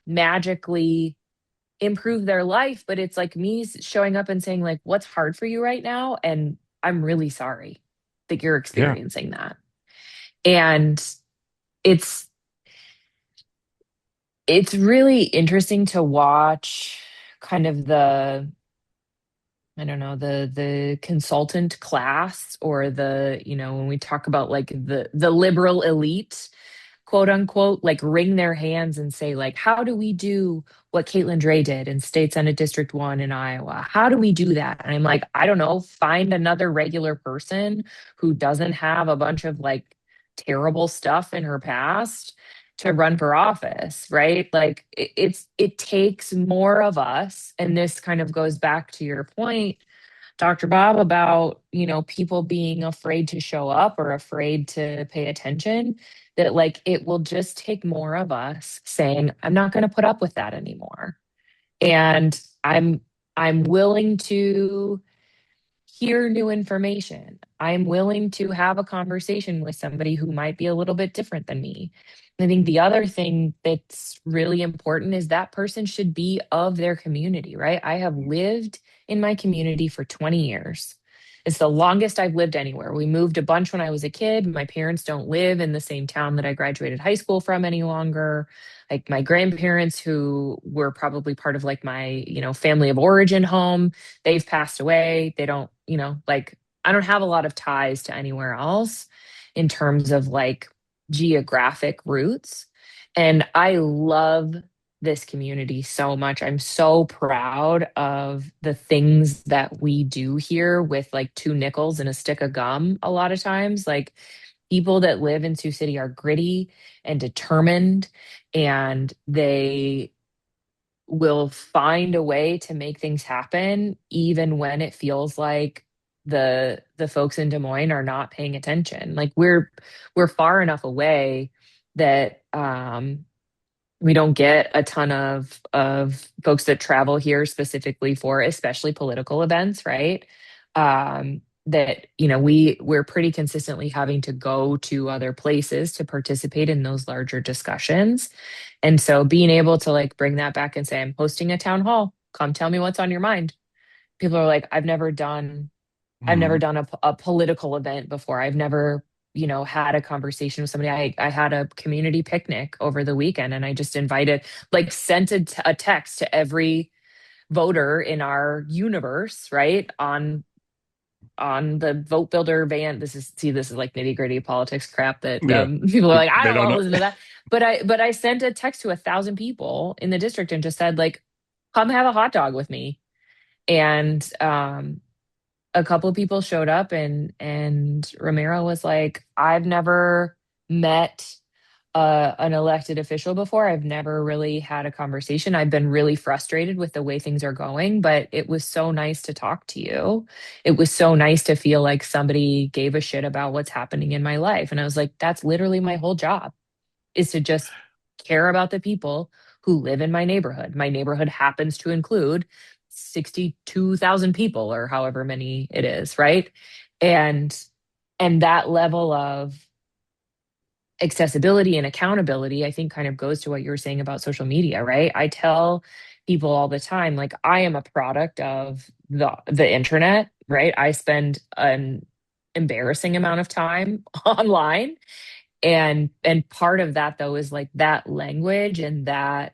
magically improve their life, but it's like me showing up and saying like, "What's hard for you right now?" And I'm really sorry that you're Yeah. experiencing that. And it's it's really interesting to watch kind of I don't know, the consultant class, or the, when we talk about like the liberal elite, quote unquote, like wring their hands and say, like, how do we do what Caitlin Drey did in State Senate District 1 in Iowa? How do we do that? And I'm like, I don't know, find another regular person who doesn't have a bunch of like terrible stuff in her past to run for office, right? Like it takes more of us. And this kind of goes back to your point, Dr. Bob, about, people being afraid to show up or afraid to pay attention, that like it will just take more of us saying, I'm not going to put up with that anymore. And I'm willing to hear new information. I'm willing to have a conversation with somebody who might be a little bit different than me. I think the other thing that's really important is that person should be of their community, right? I have lived in my community for 20 years. It's the longest I've lived anywhere. We moved a bunch when I was a kid. My parents don't live in the same town that I graduated high school from any longer. Like my grandparents, who were probably part of like my, family of origin home, they've passed away. They don't, like I don't have a lot of ties to anywhere else in terms of like geographic roots. And I love this community so much. I'm so proud of the things that we do here with like two nickels and a stick of gum a lot of times. Like people that live in Sioux City are gritty and determined, and they will find a way to make things happen even when it feels like the folks in Des Moines are not paying attention. Like we're far enough away that we don't get a ton of folks that travel here specifically for especially political events, right? That we're pretty consistently having to go to other places to participate in those larger discussions. And so being able to like bring that back and say, I'm hosting a town hall, come tell me what's on your mind. People are like, I've never done a political event before. I've never, had a conversation with somebody. I had a community picnic over the weekend, and I just invited, like sent a text to every voter in our universe, right? On the vote builder van. This is like nitty gritty politics crap that Yeah. people are like, I They don't don't want to know. listen to that. But I sent a text to 1,000 people in the district and just said, like, come have a hot dog with me. And a couple of people showed up, and Romero was like, I've never met an elected official before. I've never really had a conversation. I've been really frustrated with the way things are going, but it was so nice to talk to you. It was so nice to feel like somebody gave a shit about what's happening in my life. And I was like, that's literally my whole job, is to just care about the people who live in my neighborhood. My neighborhood happens to include 62,000 people, or however many it is, right? And that level of accessibility and accountability, I think, kind of goes to what you were saying about social media, right? I tell people all the time, like, I am a product of the internet, right? I spend an embarrassing amount of time online, and part of that, though, is like that language and that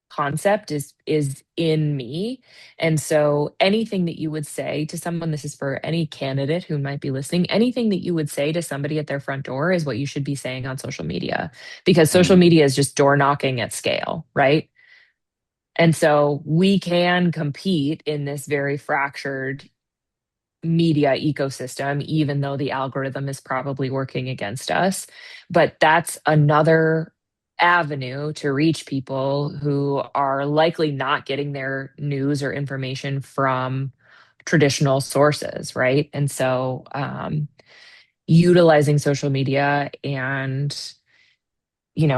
concept is in me. And so anything that you would say to someone, this is for any candidate who might be listening, anything that you would say to somebody at their front door is what you should be saying on social media, because social Mm. media is just door knocking at scale, right? And so we can compete in this very fractured media ecosystem, even though the algorithm is probably working against us. But that's another avenue to reach people who are likely not getting their news or information from traditional sources, right? And so utilizing social media and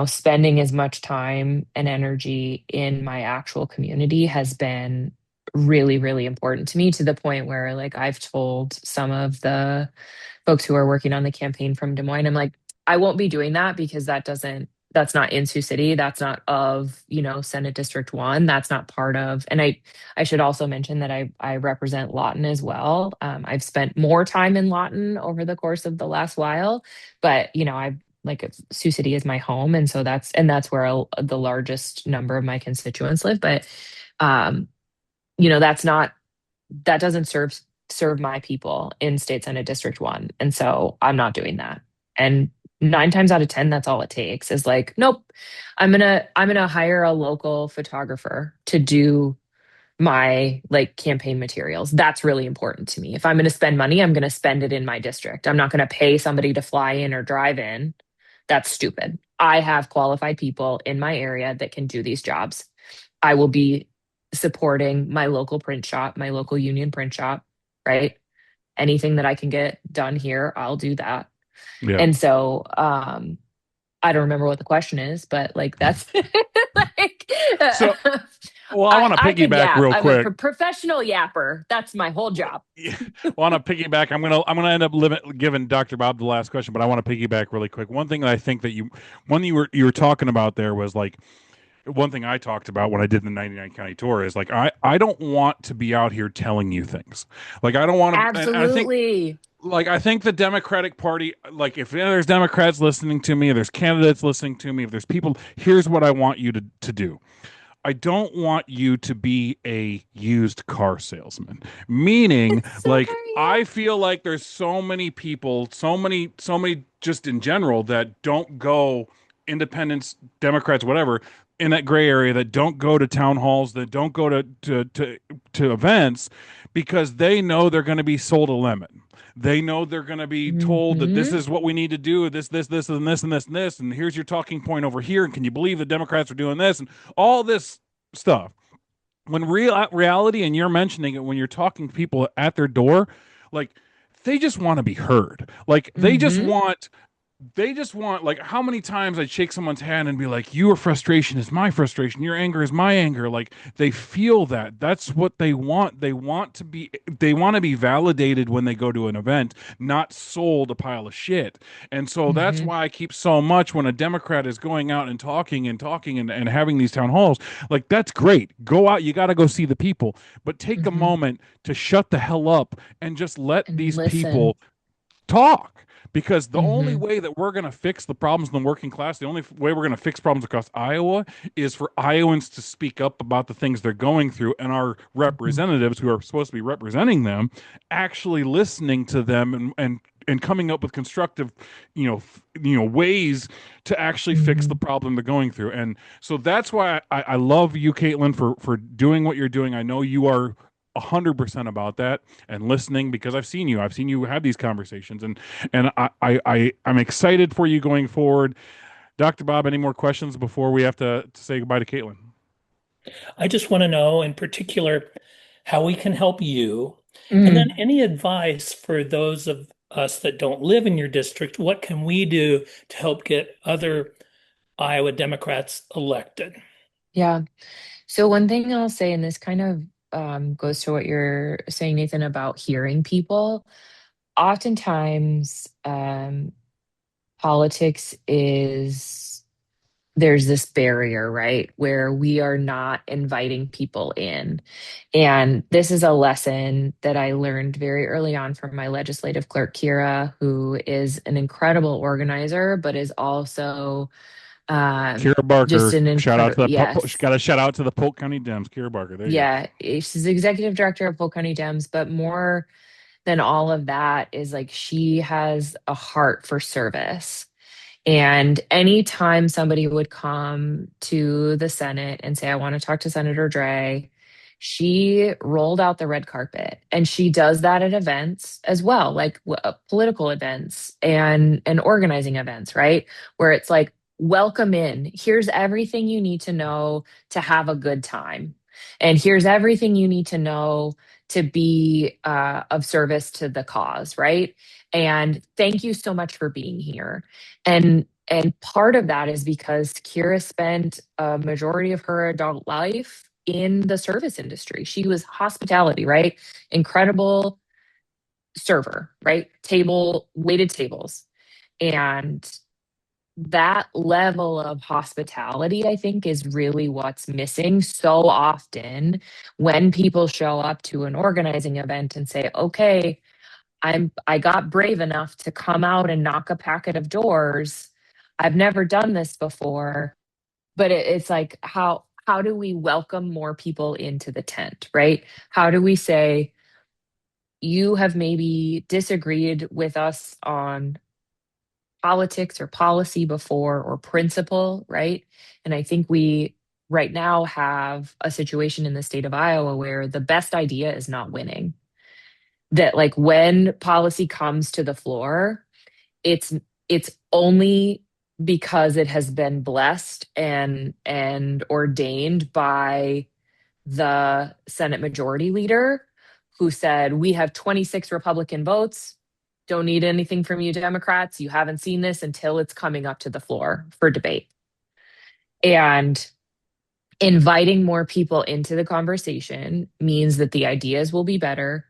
spending as much time and energy in my actual community has been really, really important to me, to the point where, like, I've told some of the folks who are working on the campaign from Des Moines, I'm like, I won't be doing that because that's not in Sioux City. That's not of, Senate District 1. That's not part of, and I should also mention that I represent Lawton as well. I've spent more time in Lawton over the course of the last while, but, I've like Sioux City is my home. And so that's where the largest number of my constituents live. But, that's not that doesn't serve my people in State Senate District 1. And so I'm not doing that. And 9 times out of 10, that's all it takes is like, nope, I'm gonna hire a local photographer to do my like campaign materials. That's really important to me. If I'm going to spend money, I'm going to spend it in my district. I'm not going to pay somebody to fly in or drive in. That's stupid. I have qualified people in my area that can do these jobs. I will be supporting my local print shop, my local union print shop, right? Anything that I can get done here, I'll do that. Yeah. And so I don't remember what the question is, but like that's like So, well, I want to I could piggyback yap. real I'm quick. a professional yapper. That's my whole job. Yeah, want to piggyback. I'm gonna end up giving Dr. Bob the last question, but I want to piggyback really quick. One thing that I think that you were talking about there was like one thing I talked about when I did the 99 county tour is like I don't want to be out here telling you things. Like I don't want to. And I think Absolutely. like I think the Democratic Party, like if there's Democrats listening to me, if there's candidates listening to me, if there's people, here's what I want you to do. I don't want you to be a used car salesman. Meaning, It's so like, great. I feel like there's so many people, so many just in general that don't go independents, Democrats, whatever, in that gray area that don't go to town halls, that don't go to events because they know they're going to be sold a lemon. They know they're going to be told that this Mhm. is what we need to do, this, and this, and this, and this, and here's your talking point over here. And can you believe the Democrats are doing this and all this stuff? When reality, and you're mentioning it when you're talking to people at their door, like they just want to be heard. Like Mhm. they just want like how many times I'd shake someone's hand and be like, your frustration is my frustration, your anger is my anger. Like they feel that. That's what they want. They want to be validated when they go to an event, not sold a pile of shit. And so that's Mhm. why I keep so much when a Democrat is going out and talking and having these town halls. Like that's great. Go out, you gotta go see the people. But take a Mhm. moment to shut the hell up and just let And these listen. people talk because the only Mhm. way that we're going to fix the problems in the working class, the only way we're going to fix problems across Iowa is for Iowans to speak up about the things they're going through and our Mhm. representatives who are supposed to be representing them actually listening to them and coming up with constructive ways to actually fix the Mhm. problem they're going through. And so that's why I love you, Caitlin, for doing what you're doing. I know you are 100% about that and listening because I've seen you have these conversations and I'm excited for you going forward. Dr. Bob, any more questions before we have to say goodbye to Caitlin? I just want to know in particular how we can help you. And then Mm. any advice for those of us that don't live in your district, what can we do to help get other Iowa Democrats elected? Yeah. So one thing I'll say, and this kind of goes to what you're saying, Nathan, about hearing people. Oftentimes, politics is there's this barrier, right, where we are not inviting people in. And this is a lesson that I learned very early on from my legislative clerk, Kira, who is an incredible organizer, but is also Kira just Barker, an shout out incredible, to yes. got a shout out to the Polk County Dems. Kira Barker, there you go. Yeah, she's executive director of Polk County Dems, but more than all of that is like she has a heart for service. And anytime somebody would come to the Senate and say, I want to talk to Senator Drey, she rolled out the red carpet. And she does that at events as well, like political events and organizing events, right? Where it's like, welcome in. Here's everything you need to know to have a good time. And here's everything you need to know to be of service to the cause, right? And thank you so much for being here. And part of that is because Kira spent a majority of her adult life in the service industry. She was hospitality, right? Incredible server, right? Table, waited tables. And that level of hospitality, I think, is really what's missing so often when people show up to an organizing event and say, okay, I got brave enough to come out and knock a packet of doors. I've never done this before, but it's like how do we welcome more people into the tent, right? How do we say you have maybe disagreed with us on politics or policy before or principle, right? And I think we right now have a situation in the state of Iowa where the best idea is not winning. That like when policy comes to the floor, it's it's only because it has been blessed and ordained by the Senate Majority Leader who said, we have 26 Republican votes. Don't need anything from you, Democrats. You haven't seen this until it's coming up to the floor for debate. And inviting more people into the conversation means that the ideas will be better,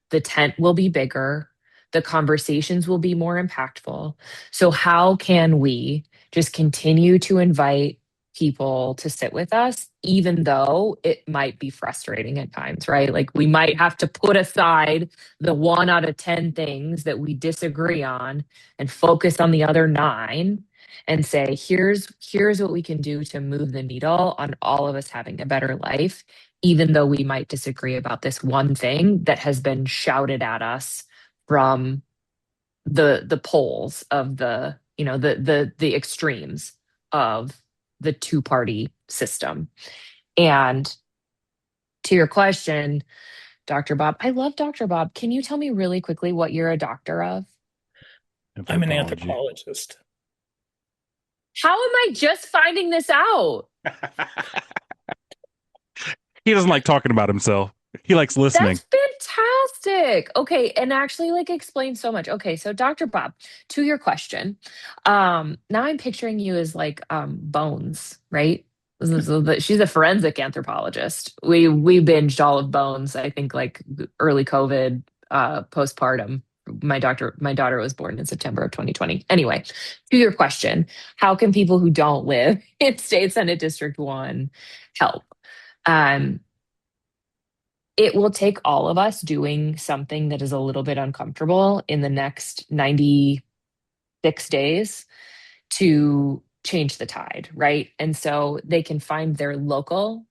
the tent will be bigger, the conversations will be more impactful. So, how can we just continue to invite people to sit with us, even though it might be frustrating at times, right? Like, we might have to put aside the 1 out of 10 things that we disagree on and focus on the other 9 and say, here's what we can do to move the needle on all of us having a better life, even though we might disagree about this one thing that has been shouted at us from the poles of the, the extremes of the two-party system. And to your question, Dr. Bob, I love Dr. Bob. Can you tell me really quickly what you're a doctor of? I'm an Anthropology. anthropologist. How am I just finding this out? He doesn't like talking about himself. He likes listening. That's fantastic. Okay, and actually like explains so much. Okay, so Dr. Bob, to your question, now I'm picturing you as like Bones, right? She's a forensic anthropologist. We binged all of Bones, I think like early COVID, postpartum. My daughter was born in September of 2020. Anyway, to your question, how can people who don't live in State Senate District 1 help? It will take all of us doing something that is a little bit uncomfortable in the next 96 days to change the tide, right? And so they can find their local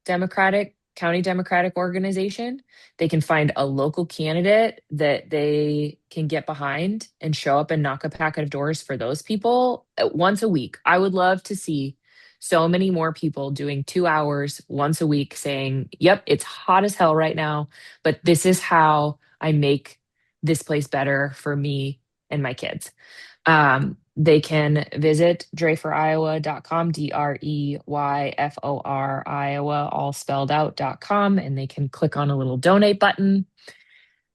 county Democratic organization. They can find a local candidate that they can get behind and show up and knock a pack of doors for those people once a week. I would love to see so many more people doing 2 hours once a week saying, yep, it's hot as hell right now, but this is how I make this place better for me and my kids. They can visit dreyforiowa.com, DREYFOR Iowa, all spelled out.com, and they can click on a little donate button.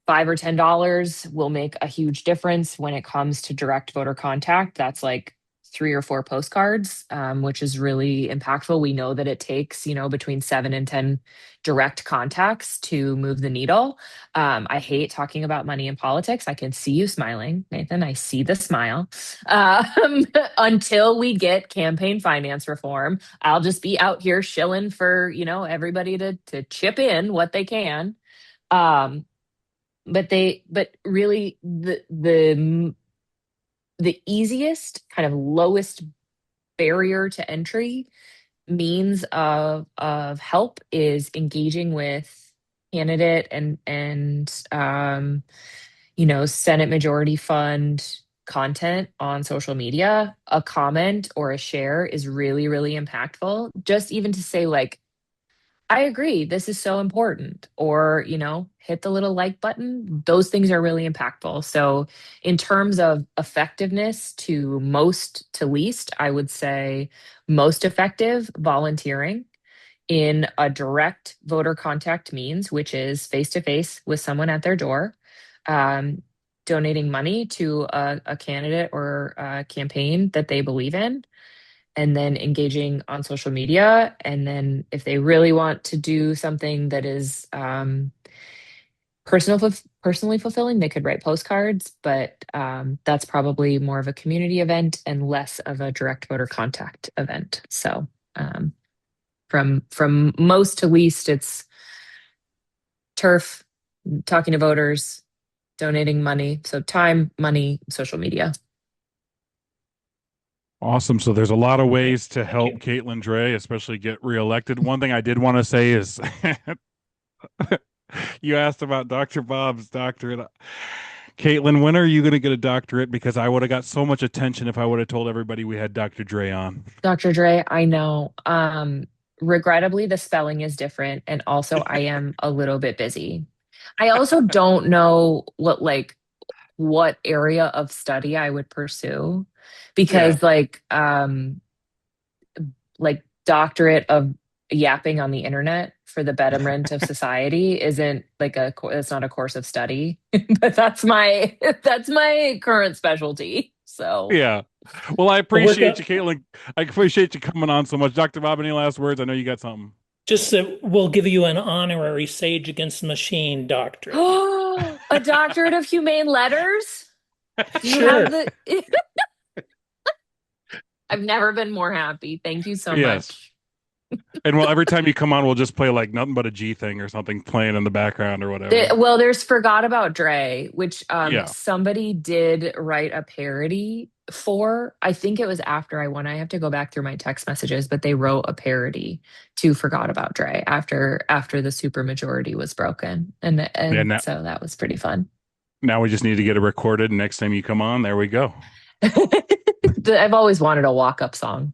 $5 or $10 will make a huge difference when it comes to direct voter contact. That's like 3 or 4 postcards, which is really impactful. We know that it takes, between 7 and 10 direct contacts to move the needle. I hate talking about money in politics. I can see you smiling, Nathan. I see the smile. Until we get campaign finance reform, I'll just be out here shilling for, everybody to chip in what they can. But really the easiest kind of lowest barrier to entry means of help is engaging with candidate and Senate Majority Fund content on social media. A comment or a share is really, really impactful. Just even to say like, I agree, this is so important, or, hit the little like button. Those things are really impactful. So, in terms of effectiveness to most to least, I would say most effective volunteering in a direct voter contact means, which is face to face with someone at their door, donating money to a candidate or a campaign that they believe in, and then engaging on social media. And then if they really want to do something that is personally fulfilling, they could write postcards, but that's probably more of a community event and less of a direct voter contact event. So from most to least, it's turf, talking to voters, donating money. So time, money, social media. Awesome. So there's a lot of ways to help Catelin Drey, especially get reelected. One thing I did want to say is You asked about Dr. Bob's doctorate. Caitlin, when are you going to get a doctorate? Because I would have got so much attention if I would have told everybody we had Dr. Drey on. Dr. Dre, I know. Regrettably, the spelling is different, and also I am a little bit busy. I also don't know what area of study I would pursue Yeah. because doctorate of yapping on the internet for the betterment of society isn't it's not a course of study, but that's my current specialty. So Yeah. Well, I But we're appreciate you, Caitlin. I appreciate you coming on so much. Dr. Bob, any last words? I know you got something. just that we'll give you an honorary Sage Against the Machine doctorate. a doctorate of humane letters? Do you have Sure. the I've never been more happy. Thank you so Yes. much. And well, every time you come on, we'll just play like nothing but a G thing or something playing in the background or whatever. Well, there's Forgot About Dre, which Yeah. somebody did write a parody for. I think it was after I won. I have to go back through my text messages, but they wrote a parody to Forgot About Dre after the supermajority was broken. And And now, so that was pretty fun. now we just need to get it recorded. And next time you come on, there we go. I've always wanted a walk-up song.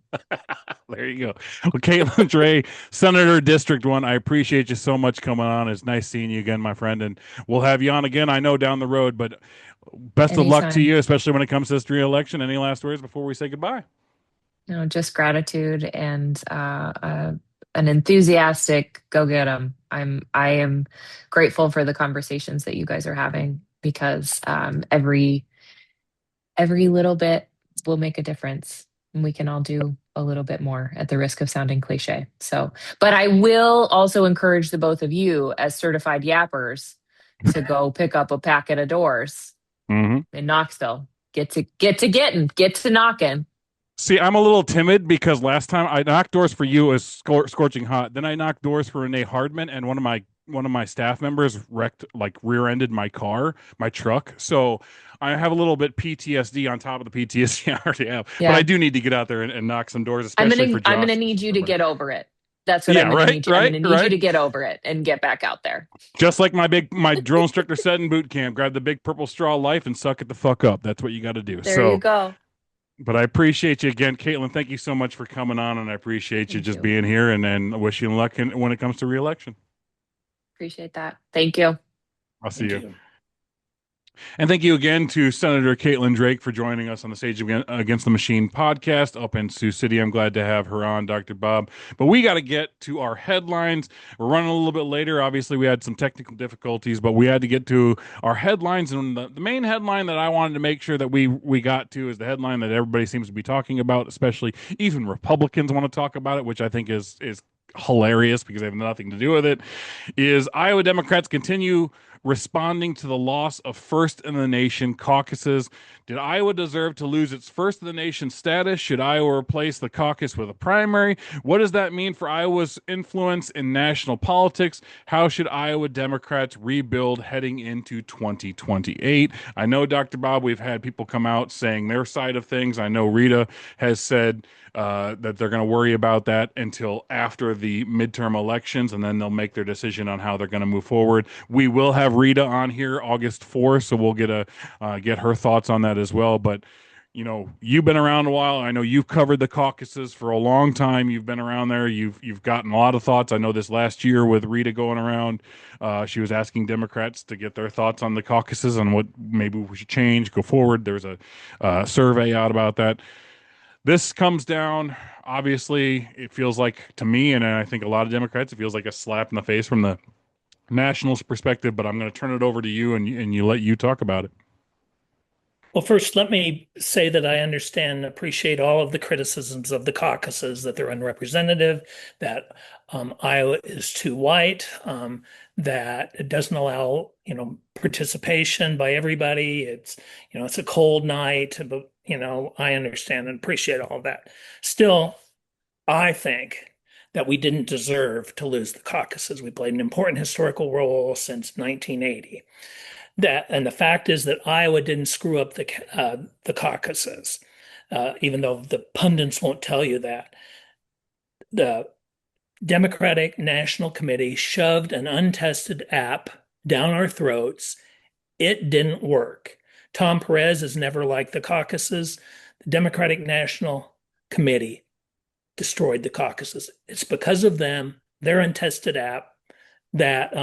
There you go. Well, Caitlin Drey, Senator District 1, I appreciate you so much coming on. It's nice seeing you again, my friend. And we'll have you on again, I know, down the road. But best of luck to Anytime. you, especially when it comes to this re-election. Any last words before we say goodbye? No, just gratitude and an enthusiastic go get 'em. I am grateful for the conversations that you guys are having because every little bit will make a difference, and we can all do a little bit more at the risk of sounding cliche. So, but I will also encourage the both of you as certified yappers to go pick up a packet of doors Mm-hmm. in Knoxville. Get to knocking. See, I'm a little timid because last time I knocked doors for you as scorching hot. Then I knocked doors for Renee Hardman, and one of my staff members wrecked, like rear-ended my car, my truck. So I have a little bit PTSD on top of the PTSD I already have. But I Yeah. do need to get out there and knock some doors, especially for Josh. I'm gonna need you to get over it. That's what Yeah, I'm gonna right, need you. I'm right, gonna need you right. to get over it and get back out there. Just like my drill instructor said in boot camp, grab the big purple straw of life and suck it the fuck up. That's what you got to do. There you go. But I appreciate you again, Caitlin. Thank you so much for coming on, and I appreciate you Thank just you. being here. And I wish you luck when it comes to re-election. Appreciate that. Thank you. I'll see Thank you. you. And thank you again to Senator Caitlin Drake for joining us on the Sage Against the Machine podcast up in Sioux City. I'm glad to have her on, Dr. Bob. But we got to get to our headlines. We're running a little bit later. Obviously, we had some technical difficulties, but we had to get to our headlines. And the main headline that I wanted to make sure that we got to is the headline that everybody seems to be talking about, especially even Republicans want to talk about it, which I think is hilarious because they have nothing to do with it, is Iowa Democrats continue responding to the loss of first in the nation caucuses. Did Iowa deserve to lose its first in the nation status? Should Iowa replace the caucus with a primary? What does that mean for Iowa's influence in national politics? How should Iowa Democrats rebuild heading into 2028? I know, Dr. Bob, we've had people come out saying their side of things. I know Rita has said that they're going to worry about that until after the midterm elections, and then they'll make their decision on how they're going to move forward. We will have Rita on here August 4th, so we'll get her thoughts on that as well. But you know, you've been around a while. I know you've covered the caucuses for a long time. You've been around there. You've gotten a lot of thoughts. I know this last year with Rita going around, she was asking Democrats to get their thoughts on the caucuses and what maybe we should change, go forward. There's a survey out about that. This comes down, obviously, it feels like to me, and I think a lot of Democrats, it feels like a slap in the face from the nationals perspective, but I'm going to turn it over to you and you let you talk about it. Well, first, let me say that I understand and appreciate all of the criticisms of the caucuses, that they're unrepresentative, that Iowa is too white, that it doesn't allow, participation by everybody. It's a cold night, but, I understand and appreciate all of that. Still, I think that we didn't deserve to lose the caucuses. We played an important historical role since 1980. And the fact is that Iowa didn't screw up the caucuses, even though the pundits won't tell you that. Democratic National Committee shoved an untested app down our throats. It didn't work. Tom Perez is never liked the caucuses. The Democratic National Committee destroyed the caucuses. It's because of them, their untested app, that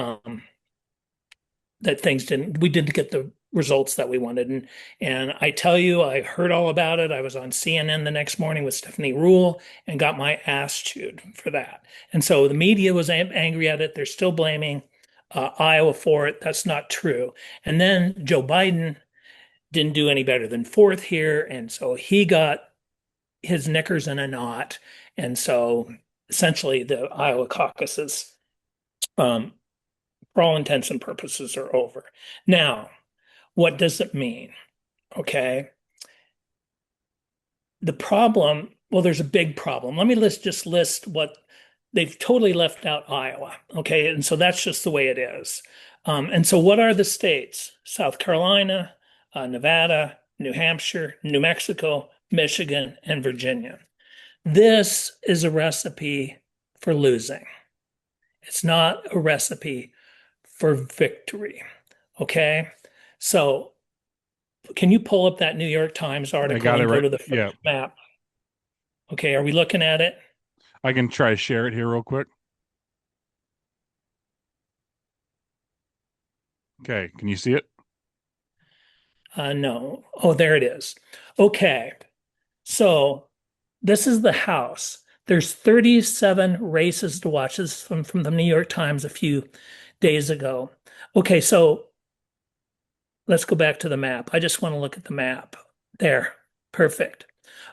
that we didn't get the results that we wanted. And I tell you, I heard all about it. I was on CNN the next morning with Stephanie Ruhle and got my ass chewed for that. And so the media was angry at it. They're still blaming Iowa for it. That's not true. And then Joe Biden didn't do any better than fourth here. And so he got his knickers in a knot. And so essentially the Iowa caucuses, for all intents and purposes, are over. Now, what does it mean? Okay. The problem, well, there's a big problem. Let me just list what they've totally left out Iowa. Okay. And so that's just the way it is. And so what are the states? South Carolina, Nevada, New Hampshire, New Mexico, Michigan, and Virginia. This is a recipe for losing. It's not a recipe for victory. Okay. So can you pull up that New York Times article I got it and go right. to the first Yeah. map? Okay. Are we looking at it? I can try to share it here real quick. Okay. Can you see it? No. Oh, there it is. Okay. So this is the House. There's 37 races to watch. This is from the New York Times a few days ago. Okay, so let's go back to the map. I just want to look at the map. There. Perfect.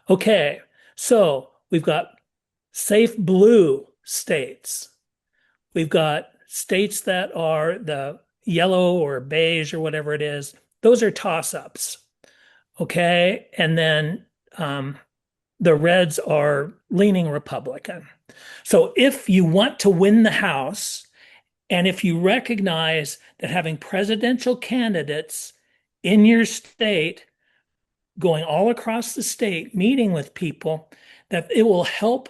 Okay, so we've got safe blue states. We've got states that are the yellow or beige or whatever it is. Those are toss-ups. Okay, and then the reds are leaning Republican. So if you want to win the House, and if you recognize that having presidential candidates in your state, going all across the state, meeting with people, that it will help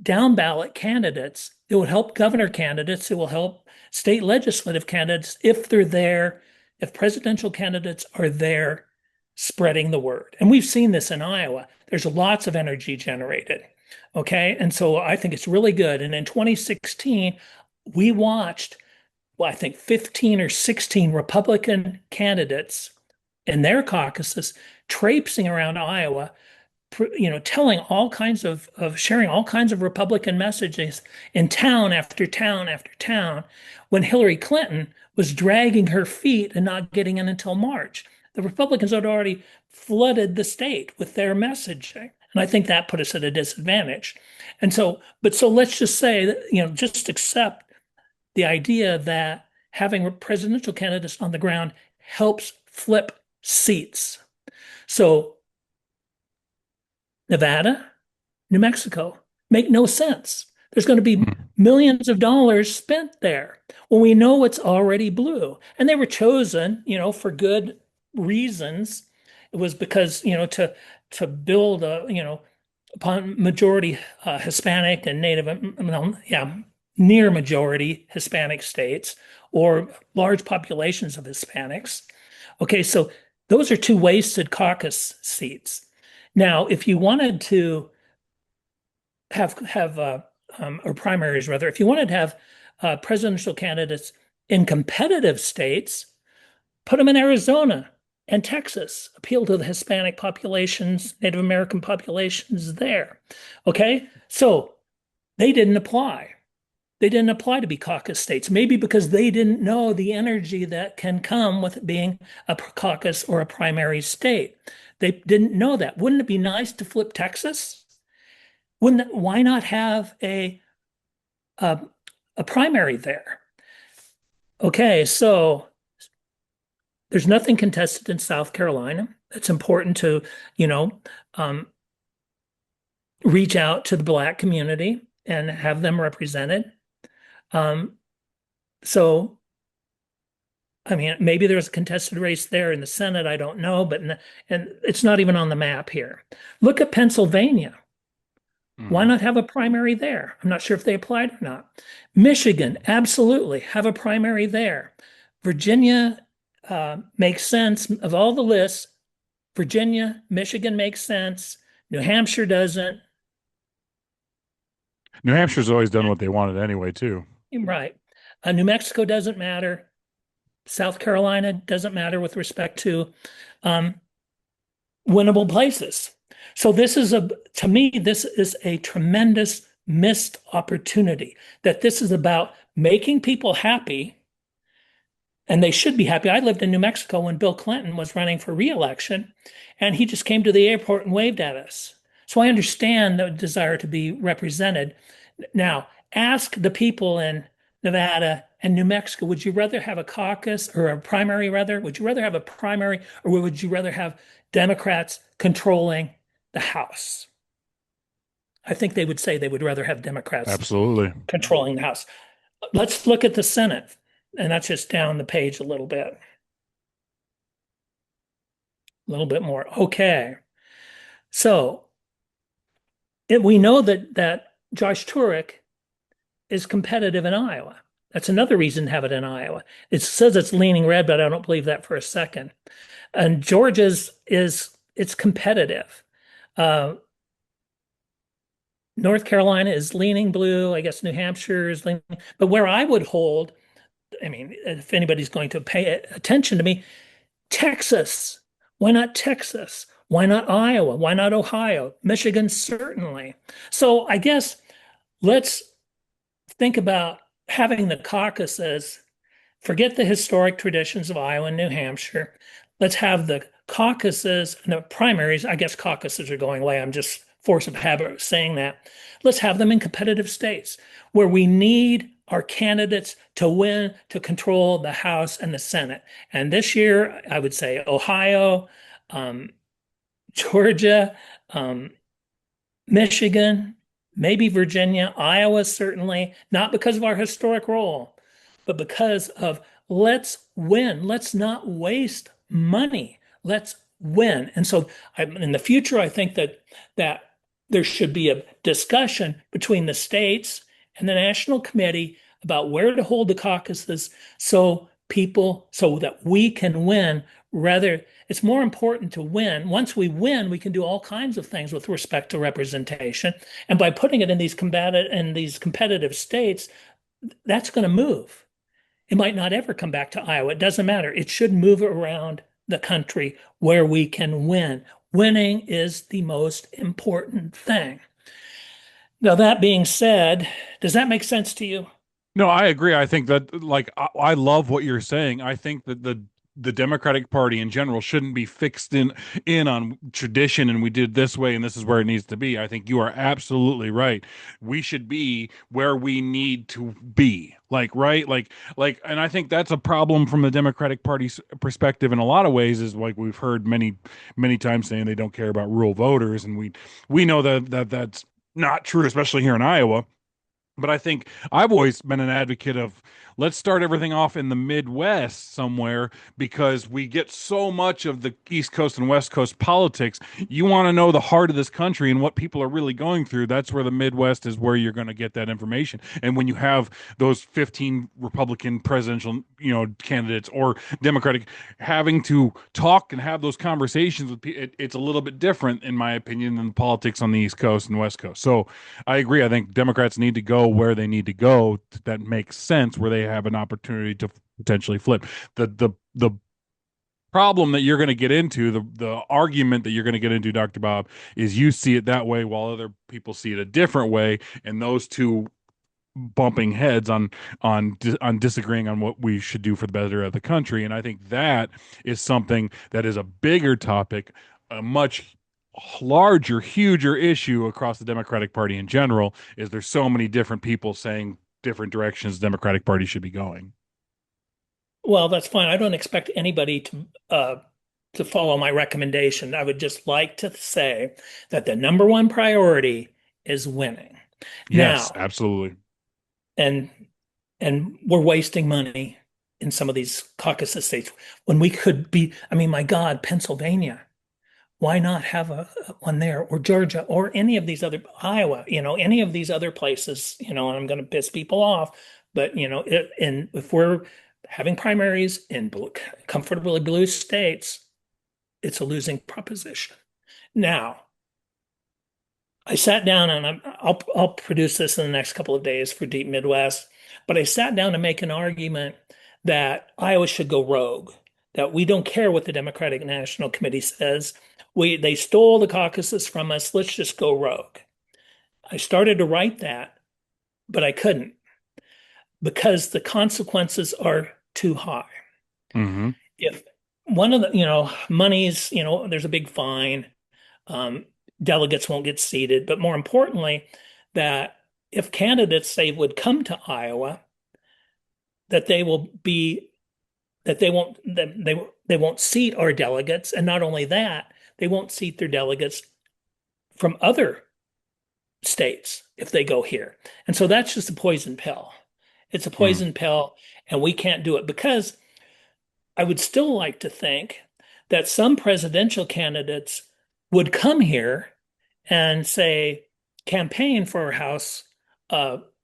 down ballot candidates, it will help governor candidates, it will help state legislative candidates if they're there, if presidential candidates are there spreading the word. And we've seen this in Iowa. There's lots of energy generated. Okay. And so I think it's really good. And in 2016, we watched, well, I think 15 or 16 Republican candidates in their caucuses traipsing around Iowa, telling all kinds of sharing all kinds of Republican messages in town after town after town, when Hillary Clinton was dragging her feet and not getting in until March. The Republicans had already flooded the state with their messaging. And I think that put us at a disadvantage. And so let's just say that, just accept the idea that having presidential candidates on the ground helps flip seats. So Nevada, New Mexico make no sense. There's going to be millions of dollars spent there when we know it's already blue. And they were chosen, for good reasons. It was because, to build upon majority Hispanic and near majority Hispanic states or large populations of Hispanics. Okay, so those are two wasted caucus seats. Now, if you wanted to have or primaries rather, if you wanted to have presidential candidates in competitive states, put them in Arizona and Texas, appeal to the Hispanic populations, Native American populations there. Okay, so they didn't apply. They didn't apply to be caucus states, maybe because they didn't know the energy that can come with being a caucus or a primary state. They didn't know that. Wouldn't it be nice to flip Texas? Why not have a primary there? Okay, so there's nothing contested in South Carolina. It's important to, reach out to the Black community and have them represented. So, maybe there's a contested race there in the Senate. I don't know, and it's not even on the map here. Look at Pennsylvania. Why Mhm. not have a primary there? I'm not sure if they applied or not. Michigan, absolutely, have a primary there. Virginia makes sense of all the lists. Virginia, Michigan makes sense. New Hampshire doesn't. New Hampshire's always done what they wanted anyway, too. Right. New Mexico doesn't matter. South Carolina doesn't matter with respect to um, winnable places. So to me, this is a tremendous missed opportunity that this is about making people happy, and they should be happy. I lived in New Mexico when Bill Clinton was running for reelection, and he just came to the airport and waved at us. So I understand the desire to be represented. Now, ask the people in Nevada and New Mexico, would you rather have a caucus or a primary rather? Would you rather have a primary or would you rather have Democrats controlling the House? I think they would say they would rather have Democrats Absolutely. controlling the House. Let's look at the Senate, and that's just down the page a little bit. A little bit more. Okay. So we know that Josh Turek is competitive in Iowa. That's another reason to have it in Iowa. It says it's leaning red, but I don't believe that for a second. And Georgia's it's competitive. Uh, North Carolina is leaning blue. I guess New Hampshire is leaning. But where I would hold, I mean, if anybody's going to pay attention to me, Texas. Why not Texas? Why not Iowa? Why not Ohio? Michigan, certainly. So I guess let's think about having the caucuses. Forget the historic traditions of Iowa and New Hampshire. Let's have the caucuses and the primaries. I guess caucuses are going away. I'm just force of habit saying that. Let's have them in competitive states where we need our candidates to win, to control the House and the Senate. And this year, I would say Ohio, um, Georgia, um, Michigan, maybe Virginia, Iowa, certainly, not because of our historic role, but because of let's win. Let's not waste money. Let's win. And so in the future, I think that there should be a discussion between the states and the national committee about where to hold the caucuses so that we can win. Rather, it's more important to win. Once we win, we can do all kinds of things with respect to representation. And by putting it in these competitive states, that's going to move. It might not ever come back to Iowa. It doesn't matter. It should move around the country where we can win. Winning is the most important thing. Now, that being said, does that make sense to you? No, I agree. I think that, like, I love what you're saying. I think that the Democratic Party in general shouldn't be fixed in on tradition and we did this way and this is where it needs to be. I think you are absolutely right. We should be where we need to be. Like, right? And I think that's a problem from the Democratic Party's perspective in a lot of ways, is like we've heard many times saying they don't care about rural voters, and we know that that's not true, especially here in Iowa. But I think I've always been an advocate of, let's start everything off in the Midwest somewhere, because we get so much of the East Coast and West Coast politics. You want to know the heart of this country and what people are really going through. That's where the Midwest is where you're going to get that information. And when you have those 15 Republican presidential, candidates or Democratic having to talk and have those conversations with people, it's a little bit different, in my opinion, than the politics on the East Coast and West Coast. So I agree. I think Democrats need to go where they need to go that makes sense, where they have an opportunity to potentially flip. The problem that you're going to get into, the argument that you're going to get into, Dr. Bob, is you see it that way while other people see it a different way, and those two bumping heads on disagreeing on what we should do for the better of the country. And I think that is something that is a bigger topic, a much larger, huger issue across the Democratic Party in general. Is there's so many different people saying different directions the Democratic Party should be going. Well, that's fine. I don't expect anybody to follow my recommendation. I would just like to say that the number one priority is winning. Yes, Now, absolutely. and and we're wasting money in some of these caucus states when we could be, I mean, my God, Pennsylvania. Why not have one there, or Georgia, or any of these other, Iowa, any of these other places, and I'm going to piss people off, but and if we're having primaries in comfortably blue states, it's a losing proposition. Now, I sat down, and I'll produce this in the next couple of days for Deep Midwest, but I sat down to make an argument that Iowa should go rogue, that we don't care what the Democratic National Committee says. They stole the caucuses from us. Let's just go rogue. I started to write that, but I couldn't because the consequences are too high. Mm-hmm. If one of the, monies, there's a big fine. Delegates won't get seated, but more importantly, that if candidates say would come to Iowa, that they won't seat our delegates, and not only that, they won't seat their delegates from other states if they go here. And so that's just a poison pill. It's a poison pill, and we can't do it, because I would still like to think that some presidential candidates would come here and say, campaign for our House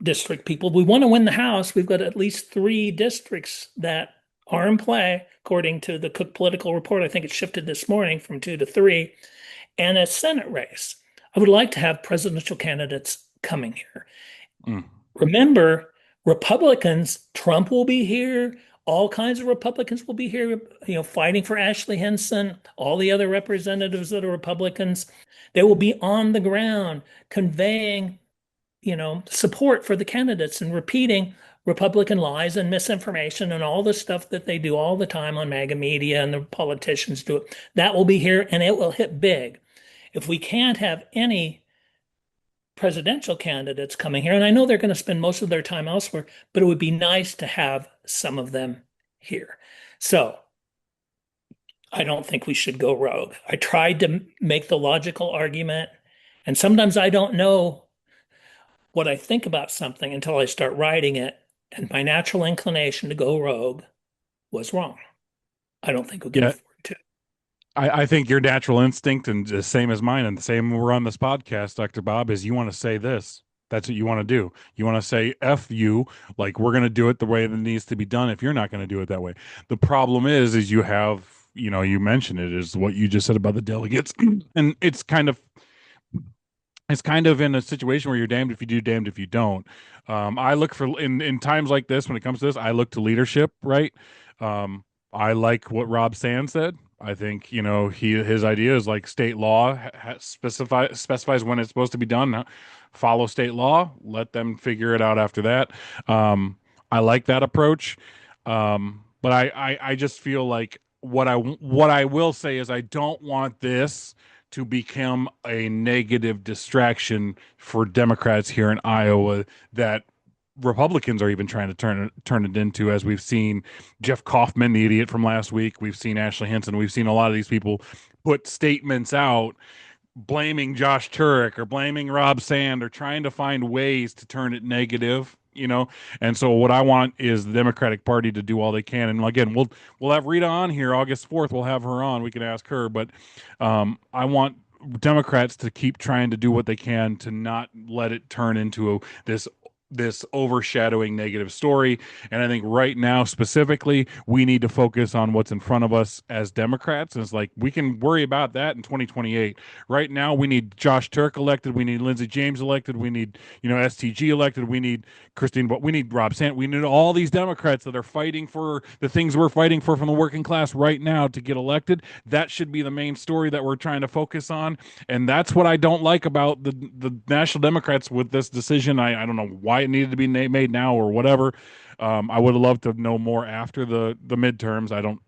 district people. We want to win the House. We've got at least 3 districts that are in play, according to the Cook Political Report. I think it shifted this morning from 2 to 3, and a Senate race. I would like to have presidential candidates coming here. Remember, Republicans, Trump will be here. All kinds of Republicans will be here, fighting for Ashley Henson, all the other representatives that are Republicans. They will be on the ground conveying, support for the candidates and repeating Republican lies and misinformation and all the stuff that they do all the time on MAGA media, and the politicians do it. That will be here, and it will hit big. If we can't have any presidential candidates coming here, and I know they're going to spend most of their time elsewhere, but it would be nice to have some of them here. So I don't think we should go rogue. I tried to make the logical argument, and sometimes I don't know what I think about something until I start writing it, and my natural inclination to go rogue was wrong. I don't think we'll get afford to. I think your natural instinct, and the same as mine, and the same when we're on this podcast, Dr. Bob, is you want to say this. That's what you want to do. You want to say F you, like we're going to do it the way that it needs to be done if you're not going to do it that way. The problem is you have, you mentioned it, is what you just said about the delegates. And it's kind of in a situation where you're damned if you do, damned if you don't. I look for, in times like this, when it comes to this, I look to leadership, right? I like what Rob Sand said. I think, his idea is like state law specifies when it's supposed to be done. Follow state law, let them figure it out after that. I like that approach. But I just feel like what I will say is I don't want this to become a negative distraction for Democrats here in Iowa that Republicans are even trying to turn it into, as we've seen Jeff Kaufman, the idiot from last week. We've seen Ashley Henson. We've seen a lot of these people put statements out blaming Josh Turek or blaming Rob Sand, or trying to find ways to turn it negative, And so what I want is the Democratic Party to do all they can. And again, we'll have Rita on here August 4th. We'll have her on. We can ask her. But I want Democrats to keep trying to do what they can to not let it turn into this overshadowing negative story. And I think right now specifically, we need to focus on what's in front of us as Democrats. And it's like, we can worry about that in 2028. Right now, we need Josh Turk elected. We need Lindsey James elected. We need, STG elected. We need Christine, but we need Rob Sant. We need all these Democrats that are fighting for the things we're fighting for from the working class right now to get elected. That should be the main story that we're trying to focus on. And that's what I don't like about the National Democrats with this decision. I don't know why it needed to be made now or whatever. I would have loved to know more after the midterms. I don't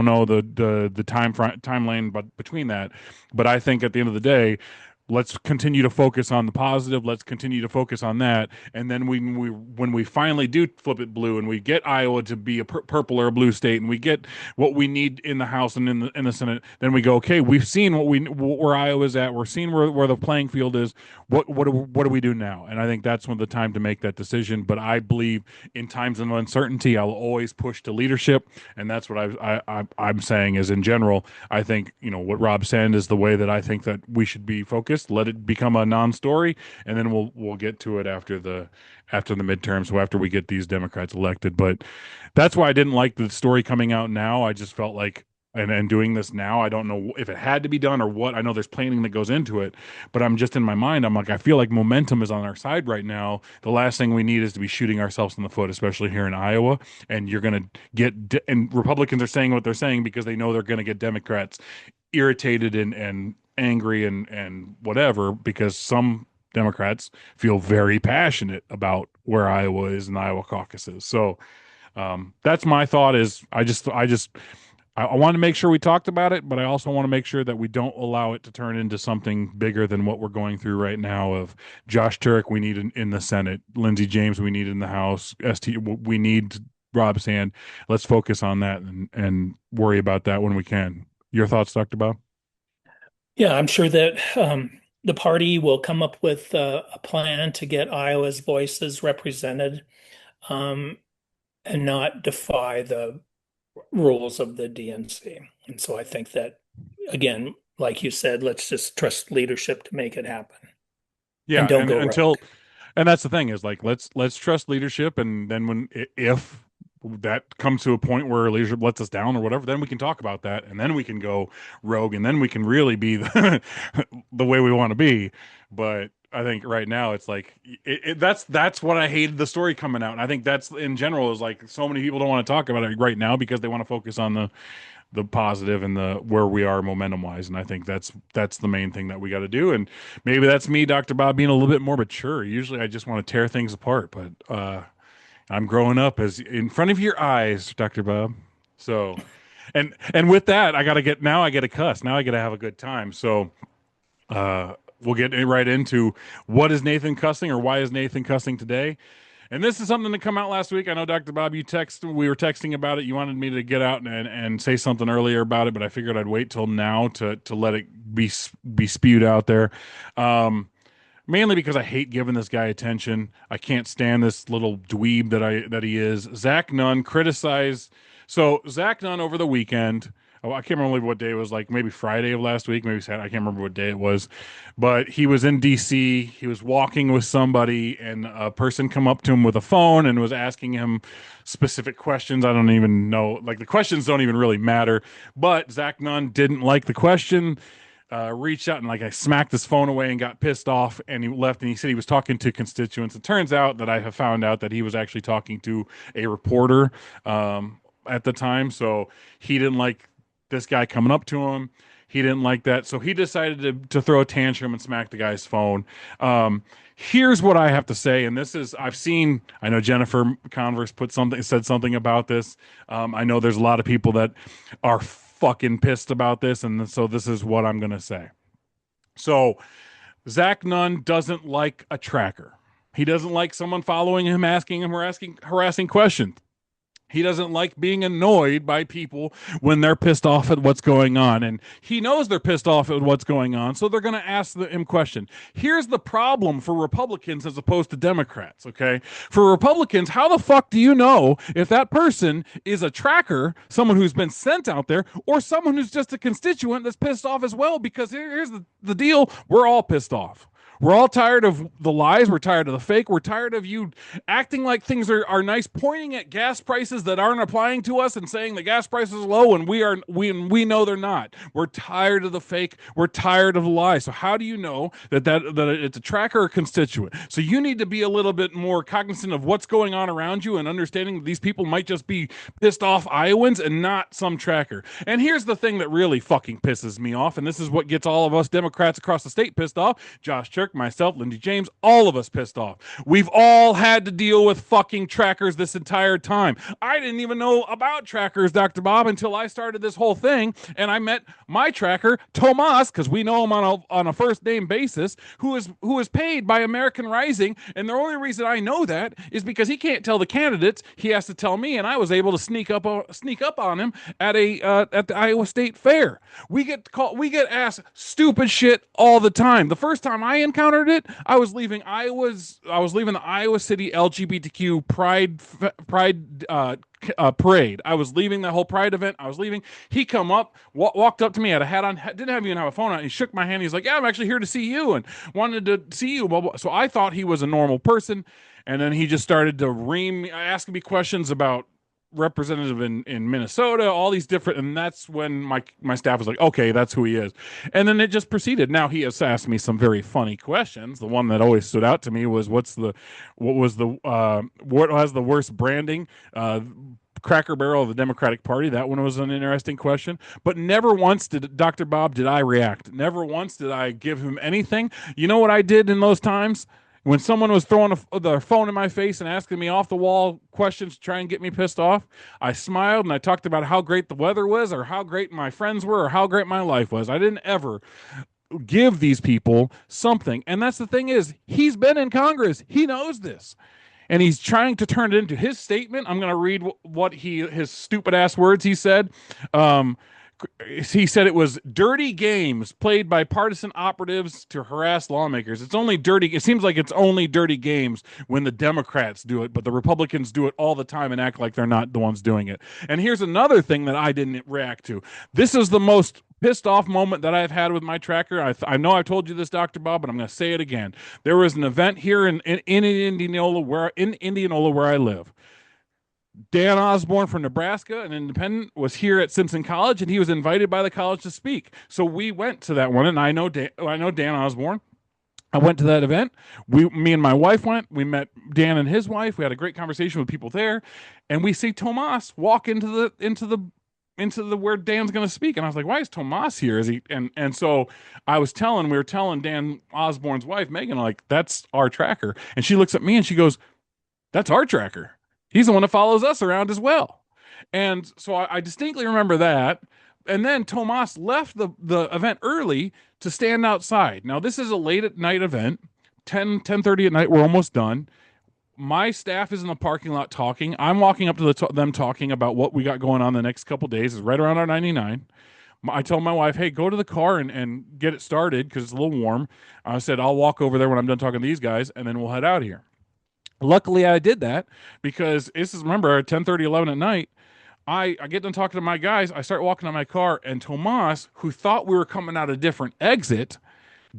know the timeline, but between that. But I think at the end of the day, let's continue to focus on the positive. Let's continue to focus on that. And then when we finally do flip it blue and we get Iowa to be a purple or a blue state, and we get what we need in the House and in the Senate, then we go, okay, we've seen where Iowa's at. We're seeing where the playing field is. What do we do now? And I think that's when the time to make that decision. But I believe in times of uncertainty, I'll always push to leadership, and that's what I'm saying. Is in general, I think what Rob said is the way that I think that we should be focused. Let it become a non-story, and then we'll get to it after the midterms, so after we get these Democrats elected. But that's why I didn't like the story coming out now. I just felt like, and doing this now, I don't know if it had to be done or what. I know there's planning that goes into it, but I'm just in my mind, I'm like, I feel like momentum is on our side right now. The last thing we need is to be shooting ourselves in the foot, especially here in Iowa. And you're going to and Republicans are saying what they're saying because they know they're going to get Democrats irritated and angry and whatever, because some Democrats feel very passionate about where Iowa is and the Iowa caucuses. So that's my thought. Is I want to make sure we talked about it, but I also want to make sure that we don't allow it to turn into something bigger than what we're going through right now. Of Josh Turek, we need in the Senate. Lindsey James, we need in the House. We need Rob Sand. Let's focus on that and worry about that when we can. Your thoughts, Dr. Bob? Yeah, I'm sure that the party will come up with a plan to get Iowa's voices represented, and not defy the rules of the DNC. And so I think that, again, like you said, let's just trust leadership to make it happen. Yeah, and don't go until, rogue. and that's the thing is, like, let's trust leadership, and then if that comes to a point where leadership lets us down or whatever, then we can talk about that, and then we can go rogue, and then we can really be the way we want to be. But I think right now it's like that's what I hated the story coming out, and I think that's in general is like so many people don't want to talk about it right now because they want to focus on the positive and the where we are momentum wise. And I think that's the main thing that we got to do. And maybe that's me, Dr. Bob, being a little bit more mature. Usually I just want to tear things apart, but I'm growing up as in front of your eyes, Dr. Bob. So and with that, I get a cuss. Now I gotta have a good time. So we'll get right into what is Nathan cussing, or why is Nathan cussing today. And this is something that come out last week. I know, Dr. Bob, we were texting about it. You wanted me to get out and say something earlier about it, but I figured I'd wait till now to let it be spewed out there. Mainly because I hate giving this guy attention. I can't stand this little dweeb that he is. Zach Nunn criticized. So Zach Nunn over the weekend. Oh, I can't remember what day it was, like maybe Friday of last week, maybe Saturday. I can't remember what day it was, but he was in DC. He was walking with somebody, and a person come up to him with a phone and was asking him specific questions. I don't even know, like the questions don't even really matter. But Zach Nunn didn't like the question. Reached out and I smacked his phone away and got pissed off, and he left, and he said he was talking to constituents. It turns out that I have found out that he was actually talking to a reporter at the time. So he didn't like this guy coming up to him. He didn't like that. So he decided to throw a tantrum and smack the guy's phone. Here's what I have to say. And this is, I know Jennifer Converse said something about this. I know there's a lot of people that are fucking pissed about this. And so this is what I'm going to say. So Zach Nunn doesn't like a tracker. He doesn't like someone following him, asking him harassing questions. He doesn't like being annoyed by people when they're pissed off at what's going on. And he knows they're pissed off at what's going on, so they're going to ask him questions. Here's the problem for Republicans as opposed to Democrats, okay? For Republicans, how the fuck do you know if that person is a tracker, someone who's been sent out there, or someone who's just a constituent that's pissed off as well? Because here's the deal. We're all pissed off. We're all tired of the lies. We're tired of the fake. We're tired of you acting like things are nice, pointing at gas prices that aren't applying to us and saying the gas price is low, and we know they're not. We're tired of the fake. We're tired of the lies. So how do you know that it's a tracker or constituent? So you need to be a little bit more cognizant of what's going on around you and understanding that these people might just be pissed off Iowans and not some tracker. And here's the thing that really fucking pisses me off, and this is what gets all of us Democrats across the state pissed off. Josh Turek district, myself, Lindsey James, all of us pissed off. We've all had to deal with fucking trackers this entire time. I didn't even know about trackers, Dr. Bob, until I started this whole thing, and I met my tracker, Tomas, because we know him on a first name basis, who is paid by American Rising, and the only reason I know that is because he can't tell the candidates, he has to tell me, and I was able to sneak up on him at the Iowa State Fair. We get asked stupid shit all the time. The first time I encountered it, I was leaving the Iowa City LGBTQ Pride parade. I was leaving that whole Pride event. I was leaving. He come up, walked up to me, had a hat on, didn't even have a phone on. He shook my hand. He's like, "Yeah, I'm actually here to see you and wanted to see you." Blah, blah. So I thought he was a normal person, and then he just started to asking me questions about representative in Minnesota, all these different, and that's when my staff was like, okay, that's who he is. And then it just proceeded. Now he has asked me some very funny questions. The one that always stood out to me was what has the worst branding? Cracker Barrel of the Democratic Party. That one was an interesting question. But never once did Dr. Bob did I react. Never once did I give him anything. You know what I did in those times? When someone was throwing their phone in my face and asking me off the wall questions to try and get me pissed off, I smiled and I talked about how great the weather was, or how great my friends were, or how great my life was. I didn't ever give these people something. And that's the thing is, he's been in Congress. He knows this. And he's trying to turn it into his statement. I'm going to read what his stupid ass words he said. He said it was dirty games played by partisan operatives to harass lawmakers. It's only dirty. It seems like it's only dirty games when the Democrats do it, but the Republicans do it all the time and act like they're not the ones doing it. And here's another thing that I didn't react to. This is the most pissed off moment that I've had with my tracker. I know I've told you this, Dr. Bob, but I'm going to say it again. There was an event here in Indianola where I live. Dan Osborne from Nebraska, an independent, was here at Simpson College, and he was invited by the college to speak. So we went to that one, and I know Dan Osborne. I went to that event. Me and my wife went. We met Dan and his wife. We had a great conversation with people there, and we see Tomas walk into the where Dan's going to speak, and I was like, "Why is Tomas here? Is he?" And so we were telling Dan Osborne's wife, Megan, like, that's our tracker, and she looks at me and she goes, "That's our tracker. He's the one that follows us around as well." And so I distinctly remember that. And then Tomas left the event early to stand outside. Now, this is a late at night event, 10:30 at night. We're almost done. My staff is in the parking lot talking. I'm walking up to them talking about what we got going on the next couple days. It's right around our 99. I told my wife, "Hey, go to the car and get it started because it's a little warm." I said, "I'll walk over there when I'm done talking to these guys, and then we'll head out of here." Luckily, I did that because remember, at 10:30, 11 at night, I get done talking to my guys. I start walking to my car, and Tomas, who thought we were coming out a different exit,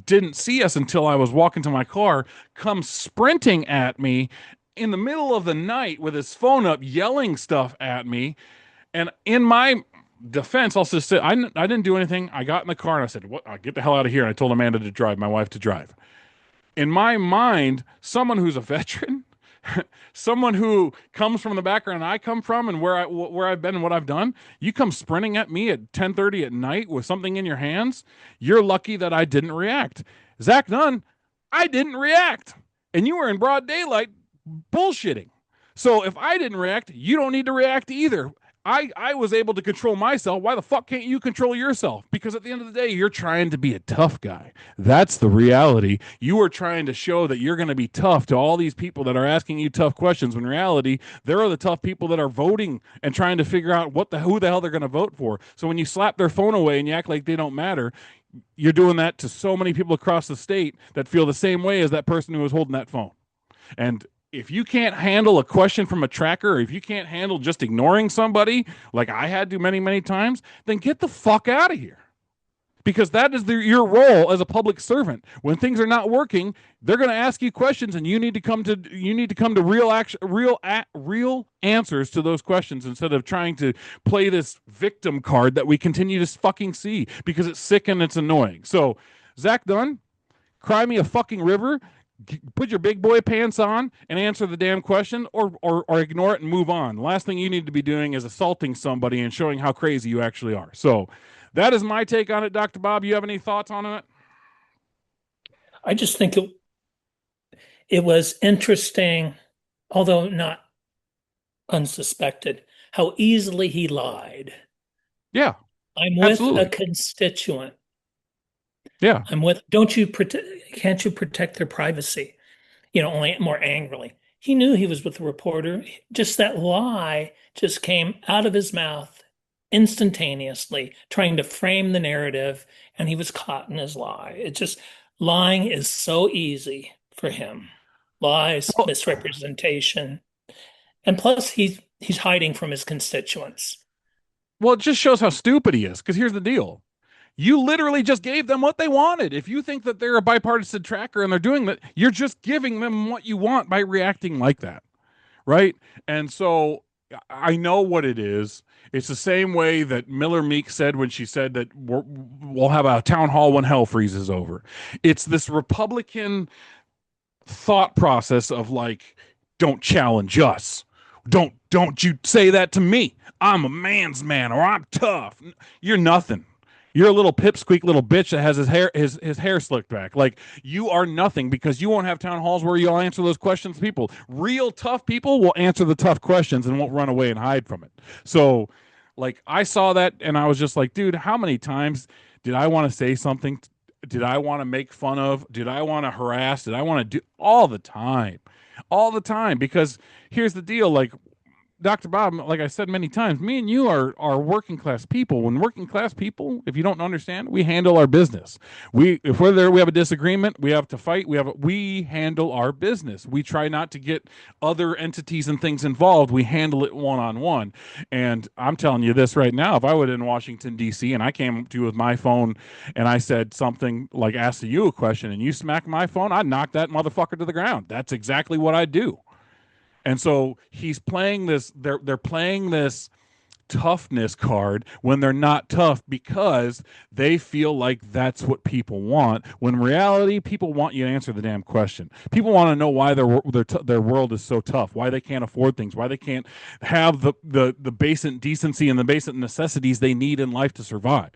didn't see us until I was walking to my car, comes sprinting at me in the middle of the night with his phone up, yelling stuff at me. And in my defense, I'll just say, I didn't do anything. I got in the car and I said, "What? I'll get the hell out of here." And I told Amanda to drive, my wife to drive. In my mind, someone who's a veteran, someone who comes from the background I come from and where I've been and what I've done, you come sprinting at me at 10:30 at night with something in your hands, you're lucky that I didn't react. Zach Dunn, I didn't react. And you were in broad daylight bullshitting. So if I didn't react, you don't need to react either. I was able to control myself. Why the fuck can't you control yourself? Because at the end of the day, you're trying to be a tough guy. That's the reality. You are trying to show that you're going to be tough to all these people that are asking you tough questions. When in reality, there are the tough people that are voting and trying to figure out who the hell they're going to vote for. So when you slap their phone away and you act like they don't matter, you're doing that to so many people across the state that feel the same way as that person who was holding that phone. And if you can't handle a question from a tracker, or if you can't handle just ignoring somebody like I had to many, many times, then get the fuck out of here. Because that is your role as a public servant. When things are not working, they're going to ask you questions, and you need to come to real answers to those questions instead of trying to play this victim card that we continue to fucking see because it's sick and it's annoying. So, Zach Dunn, cry me a fucking river. Put your big boy pants on and answer the damn question, or ignore it and move on. The last thing you need to be doing is assaulting somebody and showing how crazy you actually are. So that is my take on it, Dr. Bob. You have any thoughts on it? I just think it was interesting, although not unsuspected, how easily he lied. Yeah, I'm with a absolutely. constituent. Yeah. Don't you protect, can't you protect their privacy? Only more angrily. He knew he was with the reporter. Just that lie just came out of his mouth instantaneously, trying to frame the narrative, and he was caught in his lie. Lying is so easy for him. Lies, Well, misrepresentation, and plus he's hiding from his constituents. well, it just shows how stupid he is. Because here's the deal: you literally just gave them what they wanted. If you think that they're a bipartisan tracker and they're doing that, you're just giving them what you want by reacting like that, right? And so I know what it is. It's the same way that Miller Meek said when she said that we'll have a town hall when hell freezes over. It's this Republican thought process of like, don't challenge us. Don't you say that to me. I'm a man's man, or I'm tough. You're nothing. You're a little pipsqueak little bitch that has his hair slicked back. Like, you are nothing, because you won't have town halls where you'll answer those questions. People, real tough people, will answer the tough questions and won't run away and hide from it. So, like, I saw that and I was just like, dude, how many times did I want to say something? Did I want to make fun of? Did I want to harass? Did I want to do all the time? All the time. Because here's the deal, like, Dr. Bob, like I said many times, me and you are working class people. When working class people, if you don't understand, we handle our business. If we're there, we have a disagreement, we have to fight. We handle our business. We try not to get other entities and things involved. We handle it one on one. And I'm telling you this right now: if I was in Washington D.C. and I came up to you with my phone and I said something like, asked you a question, and you smacked my phone, I'd knock that motherfucker to the ground. That's exactly what I do. And so he's playing this, they're playing this toughness card when they're not tough, because they feel like that's what people want, when in reality people want you to answer the damn question. People want to know why their world is so tough, why they can't afford things, why they can't have the basic decency and the basic necessities they need in life to survive.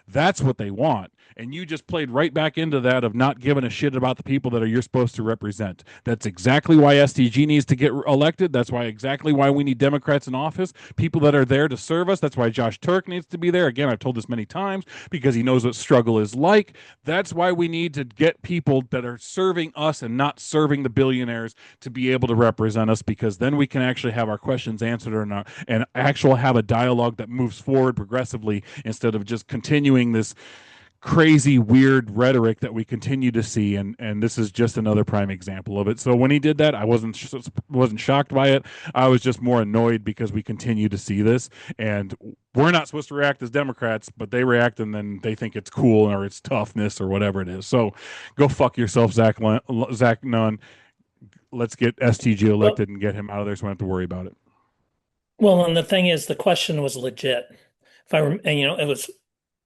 That's what they want. And you just played right back into that of not giving a shit about the people that you're supposed to represent. That's exactly why STG needs to get elected. That's exactly why we need Democrats in office, people that are there to serve us. That's why Josh Turk needs to be there. Again, I've told this many times, because he knows what struggle is like. That's why we need to get people that are serving us and not serving the billionaires to be able to represent us, because then we can actually have our questions answered, and actually have a dialogue that moves forward progressively, instead of just continuing this crazy weird rhetoric that we continue to see. And this is just another prime example of it. So when he did that, I wasn't shocked by it. I was just more annoyed, because we continue to see this, and we're not supposed to react as Democrats, but they react, and then they think it's cool or it's toughness or whatever it is. So go fuck yourself, Zach Nunn. Let's get STG elected and get him out of there, so we don't have to worry about it. Well, and the thing is, the question was legit. It was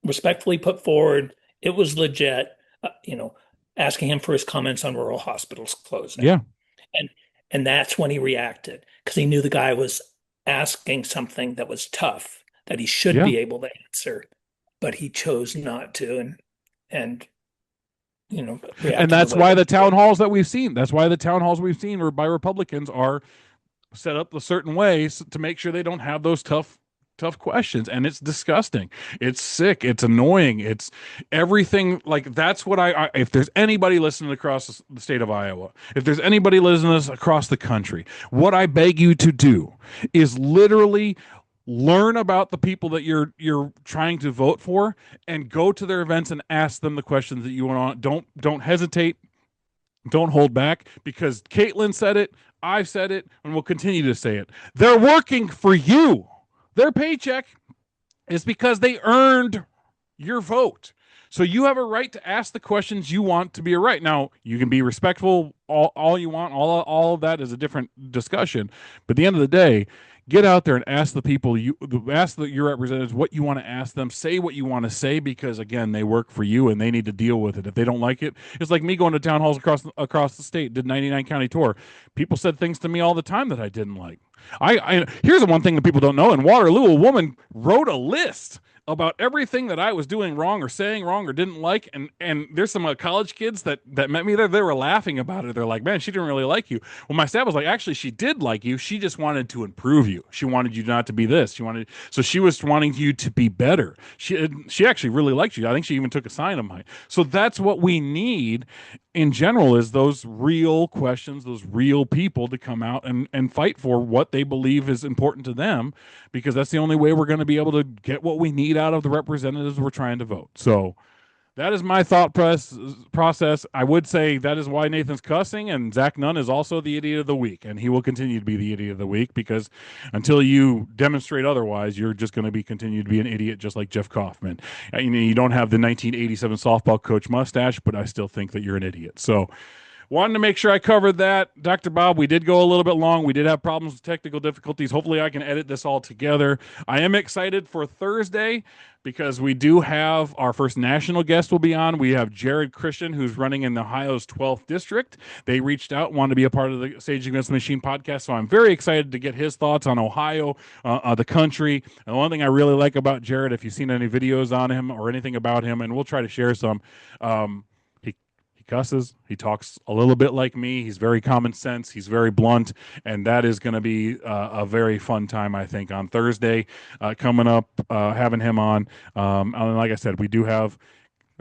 respectfully put forward. It was legit, asking him for his comments on rural hospitals closing. Yeah. And that's when he reacted, because he knew the guy was asking something that was tough, that he should be able to answer, but he chose not to. And that's why the town halls that we've seen, by Republicans are set up a certain way to make sure they don't have those tough questions. And it's disgusting, it's sick, it's annoying, it's everything. Like, that's what I if there's anybody listening across the state of Iowa, if there's anybody listening to us across the country, what I beg you to do is literally learn about the people that you're trying to vote for, and go to their events and ask them the questions that you want. Don't hesitate, don't hold back, because Catelin said it, I've said it, and we'll continue to say it. They're working for you. Their paycheck is because they earned your vote. So you have a right to ask the questions you want to be a right. Now, you can be respectful all you want. All of that is a different discussion. But at the end of the day, get out there and ask the people, ask your representatives what you want to ask them. Say what you want to say, because, again, they work for you and they need to deal with it. If they don't like it, it's like me going to town halls across the state, did 99 county tour. People said things to me all the time that I didn't like. Here's the one thing that people don't know. In Waterloo, a woman wrote a list about everything that I was doing wrong or saying wrong or didn't like. And there's some college kids that met me there. They were laughing about it. They're like, man, she didn't really like you. Well, my staff was like, actually, she did like you. She just wanted to improve you. She wanted you not to be this. So she was wanting you to be better. She actually really liked you. I think she even took a sign of mine. So that's what we need in general, is those real questions, those real people to come out and fight for what they believe is important to them, because that's the only way we're going to be able to get what we need out of the representatives we're trying to vote. So that is my process. I would say that is why Nathan's cussing, and Zach Nunn is also the idiot of the week, and he will continue to be the idiot of the week, because until you demonstrate otherwise, you're just going to be continue to be an idiot, just like Jeff Kaufman. You don't have the 1987 softball coach mustache, but I still think that you're an idiot. So wanted to make sure I covered that. Dr. Bob, we did go a little bit long. We did have problems with technical difficulties. Hopefully I can edit this all together. I am excited for Thursday because we do have our first national guest will be on. We have Jared Christian, who's running in Ohio's 12th district. They reached out and wanted to be a part of the Sage Against the Machine podcast, so I'm very excited to get his thoughts on Ohio, the country. And the one thing I really like about Jared, if you've seen any videos on him or anything about him, and we'll try to share some, cusses. He talks a little bit like me. He's very common sense. He's very blunt, and that is going to be a very fun time, I think, on Thursday coming up, having him on. And like I said, we do have.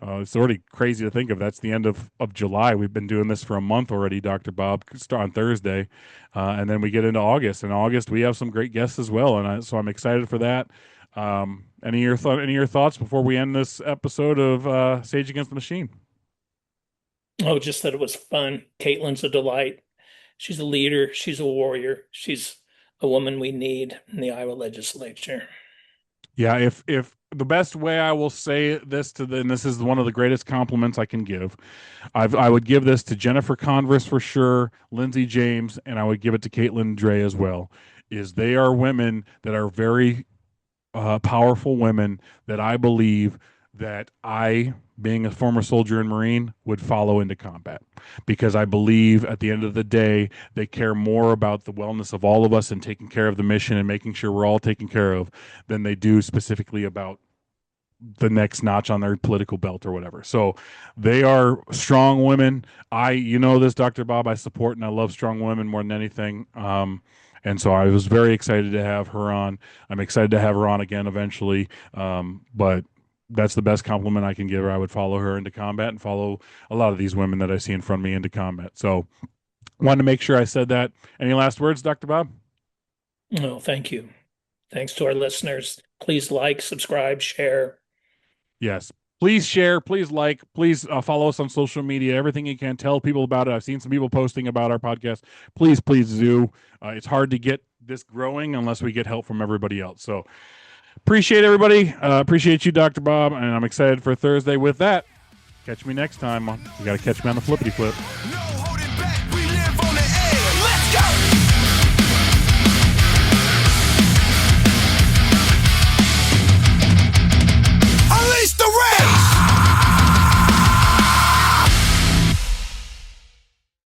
It's already crazy to think of. That's the end of July. We've been doing this for a month already, Dr. Bob, start on Thursday. And then we get into August. In August, we have some great guests as well. And so I'm excited for that. Any of your thoughts before we end this episode of Sage Against the Machine? Oh, just that it was fun. Catelin's a delight. She's a leader. She's a warrior. She's a woman we need in the Iowa legislature. Yeah, if the best way I will say this and this is one of the greatest compliments I can give, I would give this to Jennifer Converse for sure, Lindsey James, and I would give it to Catelin Drey as well, is they are women that are very powerful women that I believe that I, being a former soldier and Marine, would follow into combat, because I believe at the end of the day, they care more about the wellness of all of us and taking care of the mission and making sure we're all taken care of than they do specifically about the next notch on their political belt or whatever. So they are strong women. This, Dr. Bob, I support and I love strong women more than anything. And so I was very excited to have her on. I'm excited to have her on again eventually. But that's the best compliment I can give her. I would follow her into combat and follow a lot of these women that I see in front of me into combat. So wanted to make sure I said that. Any last words, Dr. Bob? No, thank you. Thanks to our listeners. Please like, subscribe, share. Yes. Please share, please like, please follow us on social media, everything you can. Tell people about it. I've seen some people posting about our podcast. Please do. It's hard to get this growing unless we get help from everybody else. So appreciate everybody. Appreciate you, Dr. Bob, and I'm excited for Thursday. With that, catch me next time. You got to catch me on the flippity flip.